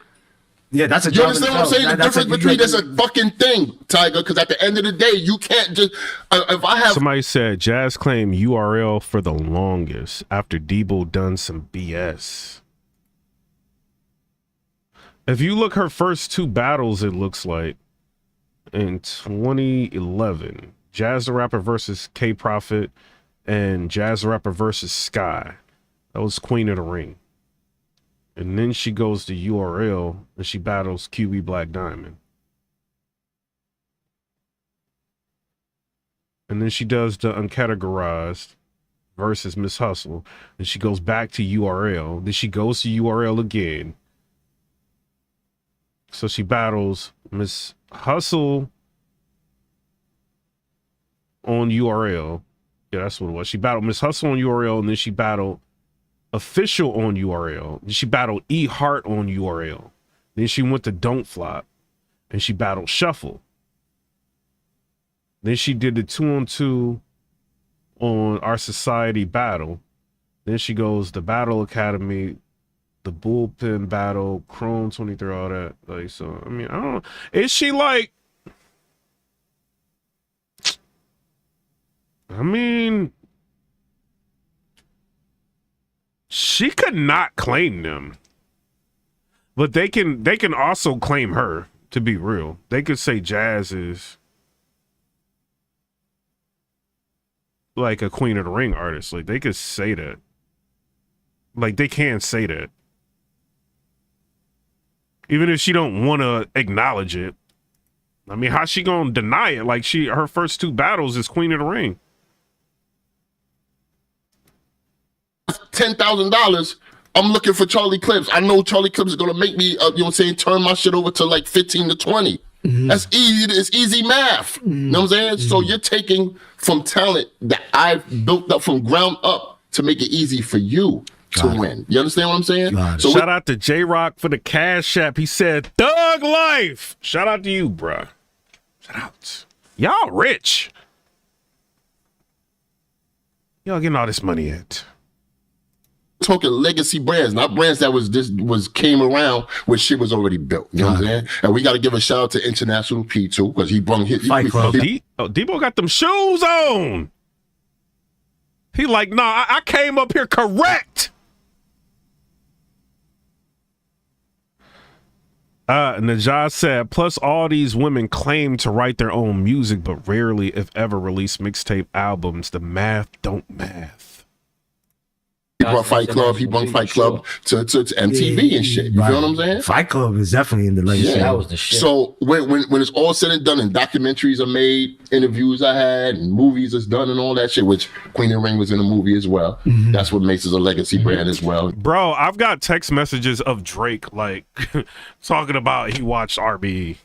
Yeah, that's a job. You understand what I'm saying? The difference between that's a fucking thing, Tiger. Because at the end of the day, you can't just. If I have somebody said Jazz claimed URL for the longest after Debo done some BS. If you look her first two battles, it looks like in 2011, Jazz the Rapper versus K Prophet and Jazz the Rapper versus Sky. That was Queen of the Ring. And then she goes to URL and she battles QB Black Diamond. and then she does the uncategorized versus Miss Hustle. Then she goes back to URL. Then she goes to URL again. So she battles Miss Hustle on URL. Yeah, that's what it was. She battled Miss Hustle on URL, and then she battled Official on URL. Then she battled E Heart on URL. Then she went to Don't Flop, and she battled Shuffle. Then she did the 2-on-2 on Our Society battle. Then she goes the Battle Academy, the Bullpen battle, Chrome 23, all that. Like, so, I mean, I don't know. Is she like, I mean, she could not claim them, but they can also claim her, to be real. They could say Jazz is like a Queen of the Ring artist. Like, they could say that. Like, they can say that. Even if she don't want to acknowledge it. I mean, how's she gonna deny it? Like, her first 2 battles is Queen of the Ring. $10,000. I'm looking for Charlie Clips. I know Charlie Clips is gonna make me, you know what I'm saying, turn my shit over to like 15 to 20. That's easy. It's easy math. You know what I'm saying? So you're taking from talent that I've built up from ground up to make it easy for you to win. You understand what I'm saying? So shout out to J-Rock for the Cash App. He said, Thug Life. Shout out to you, bruh. Shout out. Y'all rich. Y'all getting all this money at? Talking legacy brands, not brands that was came around when shit was already built. You know what I'm saying? And we got to give a shout out to International P too, because he brung his Fight Club. Debo got them shoes on. He like, nah, I came up here correct. Najah said, plus all these women claim to write their own music, but rarely, if ever, release mixtape albums. The math don't math. He brought Fight Club. He brought Fight Club to MTV and shit. You feel what I'm saying? Fight Club is definitely in the legacy. Yeah, that was the shit. So when it's all said and done, and documentaries are made, interviews I had, and movies is done, and all that shit, which Queen of the Ring was in the movie as well. That's what makes us a legacy brand as well. Bro, I've got text messages of Drake like talking about he watched RBE.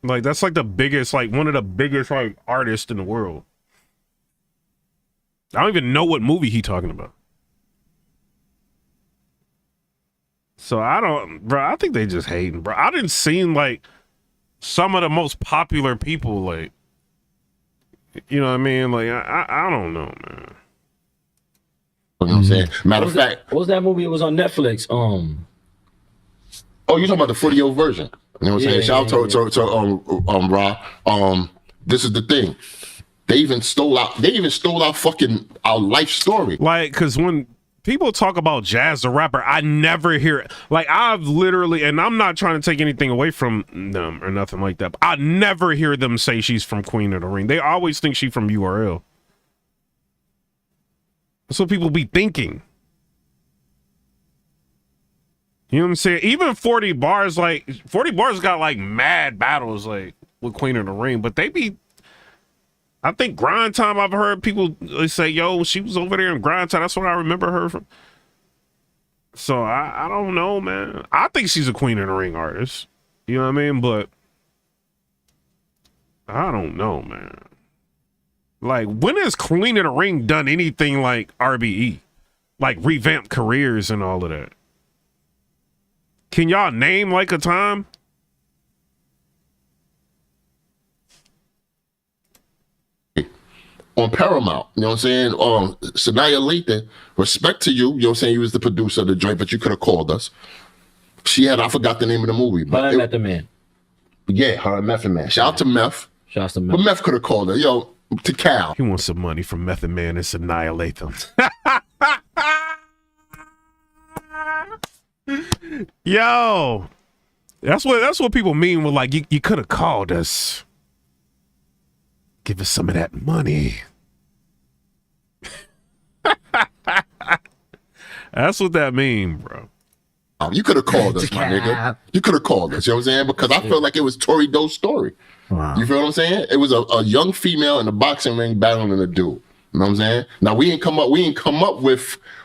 Like, that's like the biggest, like one of the biggest like artists in the world. I don't even know what movie he talking about. So I think they just hating, bro. I didn't seem like some of the most popular people, like, you know what I mean? Like, I don't know, man. You know what I'm saying? Matter of fact, what was that movie? It was on Netflix. Oh, you talking about the 40-year version? You know what I'm saying? Shout out to Ra. This is the thing. They even stole our fucking our life story. Like, because when people talk about Jazz the rapper, I never hear it. Like, I've literally, and I'm not trying to take anything away from them or nothing like that, but I never hear them say she's from Queen of the Ring. They always think she's from URL. That's what people be thinking. You know what I'm saying? Even 40 Bars, like, 40 Bars got like mad battles like with Queen of the Ring, but they be, I think Grind Time, I've heard people say, yo, she was over there in Grind Time. That's what I remember her from. So I don't know, man. I think she's a Queen of the Ring artist. You know what I mean? But I don't know, man. Like, when has Queen of the Ring done anything like RBE? Like, revamped careers and all of that? Can y'all name like a time? On Paramount, you know what I'm saying? Sanaya Lathan, respect to you, you know what I'm saying? You was the producer of the joint, but you could have called us. She had, I forgot the name of the movie. But I met the man. Yeah, her and Method Man. Shout out to Meth. Shout out to Meth. But Meth could have called her. Yo, to Cal. He wants some money from Method Man and Sanaya Lathan. Yo, that's what people mean with, like, you could have called us. Give us some of that money. That's what that mean, bro. You could have called us, my nigga. Cap. You could have called us. You know what I'm saying? Because I felt like it was Tori Doe's story. Wow. You feel what I'm saying? It was a young female in a boxing ring battling a dude. You know what I'm saying? Now we ain't come up with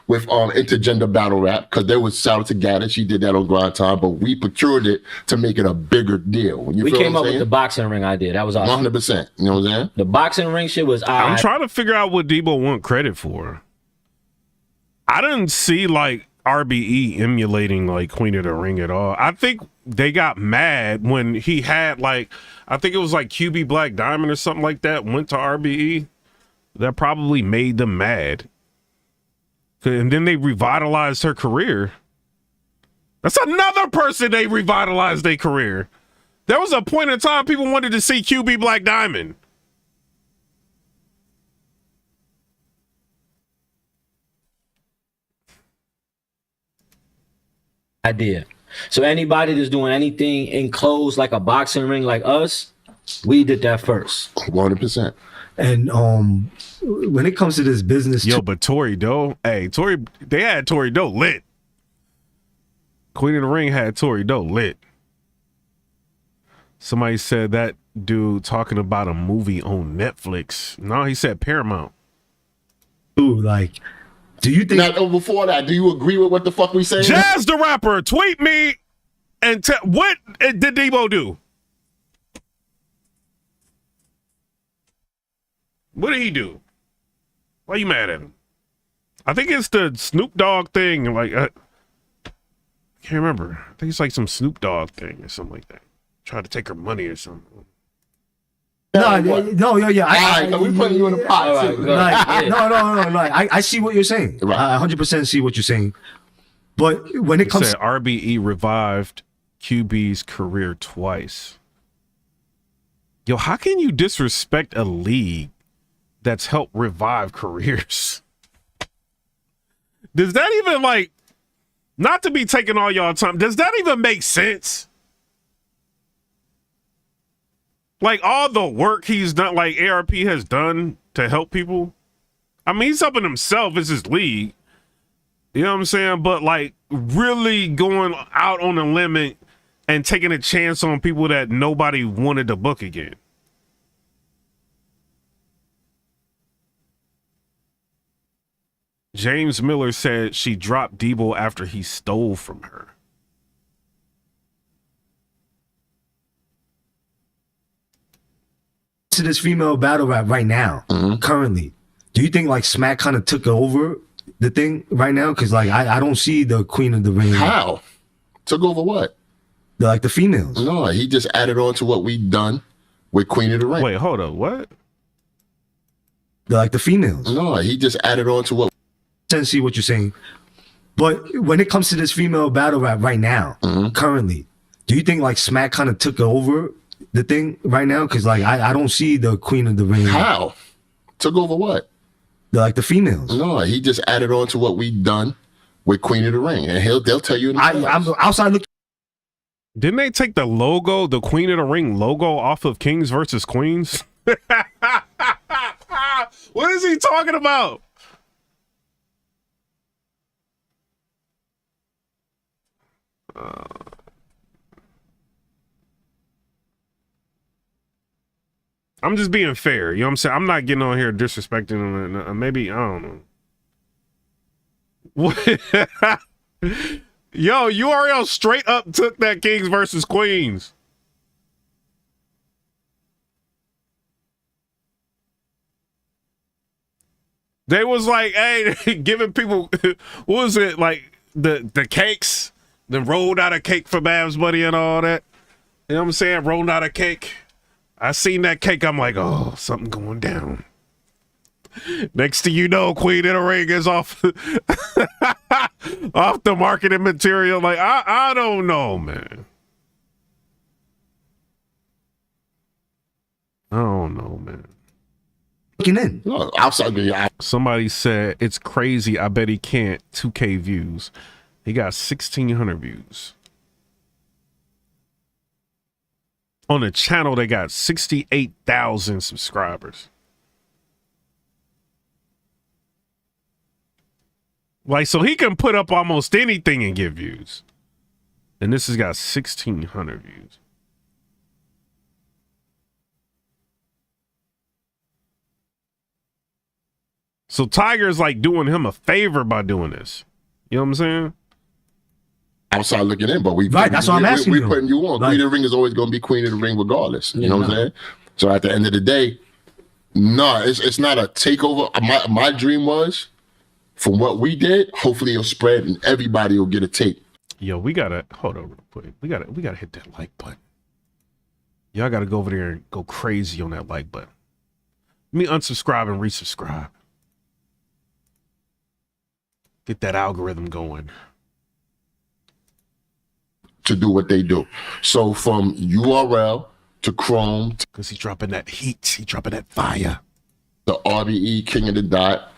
intergender battle rap because there was shout out to Gaddis. She did that on Grind Time, but we procured it to make it a bigger deal. We came up with the boxing ring idea. That was awesome. 100%. You know what I'm saying? The boxing ring shit was. I'm trying to figure out what Debo want credit for. I didn't see like RBE emulating like Queen of the Ring at all. I think they got mad when he had like, I think it was like QB Black Diamond or something like that went to RBE. That probably made them mad. And then they revitalized her career. That's another person they revitalized their career. There was a point in time people wanted to see QB Black Diamond. Idea. So anybody that's doing anything enclosed like a boxing ring like us, we did that first. 100%. And when it comes to this business, Yo, but Tori Doe, they had Tori Doe lit. Queen of the Ring had Tori Doe lit. Somebody said that dude talking about a movie on Netflix. No, he said Paramount. Dude, like, do you think? Now, before that, do you agree with what the fuck we saying? Jazz the Rapper, tweet me and what did Debo do? What did he do? Why you mad at him? I think it's the Snoop Dogg thing. Like, I can't remember. I think it's like some Snoop Dogg thing or something like that. Try to take her money or something. No, we putting you in the pot. Right, too. like, no. I see what you're saying. Right. I 100% see what you're saying. But when it comes, said RBE revived QB's career twice. Yo, how can you disrespect a league that's helped revive careers? Does that even like, not to be taking all y'all time, does that even make sense? Like all the work he's done, like ARP has done to help people. I mean, he's helping himself, it's his league. You know what I'm saying? But like really going out on a limit and taking a chance on people that nobody wanted to book again. James Miller said she dropped Debo after he stole from her. to this female battle rap right now, currently, do you think like Smack kind of took over the thing right now? Because like I don't see the Queen of the Ring. How? Took over what? Like the females. No, he just added on to what we done with Queen of the Ring. Wait, hold up, what? Like the females. No, he just added on to what. I see what you're saying, but when it comes to this female battle rap right now, currently, do you think like Smack kind of took over the thing right now? Because like I don't see the Queen of the Ring. How? Took over what? Like the females. No, he just added on to what we done with Queen of the Ring, and they'll tell you. I'm outside looking. Didn't they take the logo, the Queen of the Ring logo, off of Kings versus Queens? What is he talking about? I'm just being fair. You know what I'm saying? I'm not getting on here disrespecting them. Maybe, I don't know. Yo, URL straight up took that Kings versus Queens. They was like, hey, giving people, what was it, like the cakes? Then rolled out a cake for Babs Buddy and all that. You know what I'm saying? Rolled out a cake. I seen that cake. I'm like, oh, something going down. Next thing you know, Queen of the Ring is off off the marketing material. Like, I don't know, man. I don't know, man. Looking in. No, outside the Somebody said it's crazy. I bet he can't. 2K views. He got 1,600 views. On the channel, they got 68,000 subscribers. Like, so he can put up almost anything and get views. And this has got 1,600 views. So Tiger's like doing him a favor by doing this. You know what I'm saying? Outside looking in, but Right, that's what I'm asking we you. putting you on. Like- Queen of the Ring is always going to be Queen of the Ring regardless. You know what I'm saying? So at the end of the day, no, it's not a takeover. My dream was, from what we did, hopefully it'll spread and everybody will get a take. Yo, we gotta hold on real quick. We gotta hit that like button. Y'all gotta go over there and go crazy on that like button. Let me unsubscribe and resubscribe. Get that algorithm going. To do what they do. So from URL to Chrome Because he's dropping that heat. He's dropping that fire. to RBE, King of the Dot,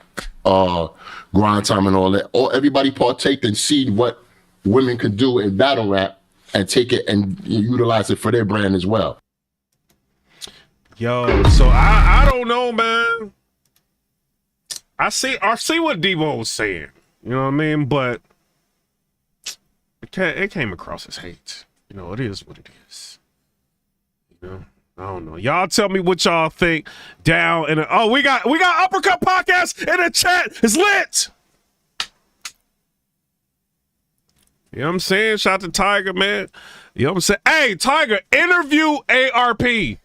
Grind Time and all that, everybody partake and see what women can do in battle rap and take it and utilize it for their brand as well. Yo, so I don't know, man. I see what Debo was saying. You know what I mean? But it came across as hate. You know, it is what it is. You know, I don't know. Y'all tell me what y'all think down in the, we got Uppercut Podcast in the chat. It's lit. You know what I'm saying? Shout out to Tiger, man. You know what I'm saying? Hey, Tiger, interview ARP. You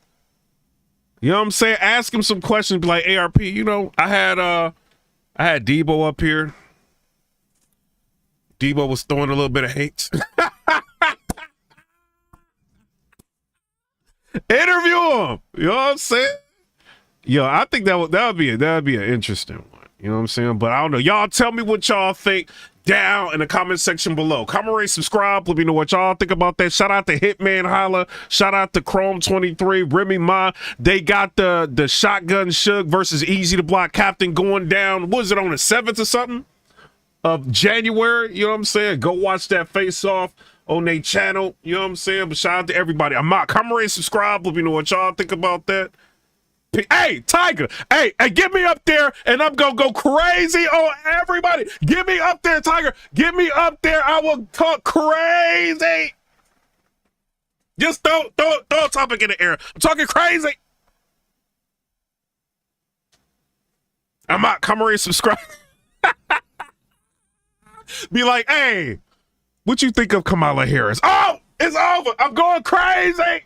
know what I'm saying? Ask him some questions. Be like, ARP, you know, I had Debo up here. Debo was throwing a little bit of hate. Interview him. You know what I'm saying? Yo, I think that would be an interesting one. You know what I'm saying? But I don't know. Y'all tell me what y'all think down in the comment section below. Comment, rate, subscribe. Let me know what y'all think about that. Shout out to Hitman Holla. Shout out to Chrome 23. Remy Ma. They got the Shotgun Shug versus Easy to Block Captain going down. Was it on the 7th or something of January? You know what I'm saying? Go watch that face off on their channel. You know what I'm saying? But shout out to everybody. I'm out. Comment, rate, subscribe. Let me know what y'all think about that. Hey, Tiger. Hey, get me up there and I'm going to go crazy on everybody. Get me up there, Tiger. Get me up there. I will talk crazy. Just throw a topic in the air. I'm talking crazy. I'm out. Comment, rate, subscribe. Be like, hey, what you think of Kamala Harris? Oh, it's over. I'm going crazy.